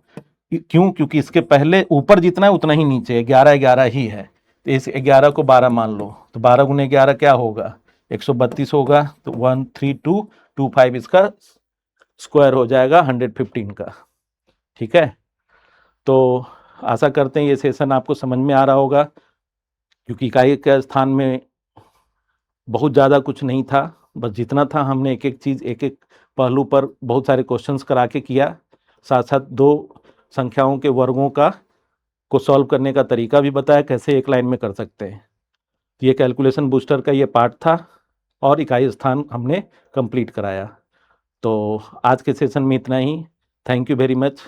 क्यों, क्योंकि इसके पहले ऊपर जितना है उतना ही नीचे 11 11 ही है, तो इस 11 को 12 मान लो, तो 12 गुने 11 क्या होगा, 132 होगा, तो 13225 इसका स्क्वायर हो जाएगा 115 का। ठीक है, तो आशा करते हैं ये सेशन आपको समझ में आ रहा होगा, क्योंकि इकाई के स्थान में बहुत ज़्यादा कुछ नहीं था, बस जितना था हमने एक एक चीज़ एक एक पहलू पर बहुत सारे क्वेश्चंस करा के किया, साथ साथ 2 संख्याओं के वर्गों का को सॉल्व करने का तरीका भी बताया, कैसे एक लाइन में कर सकते हैं। ये कैलकुलेशन बूस्टर का ये पार्ट था, और इकाई स्थान हमने कंप्लीट कराया। तो आज के सेशन में इतना ही। Thank you very much.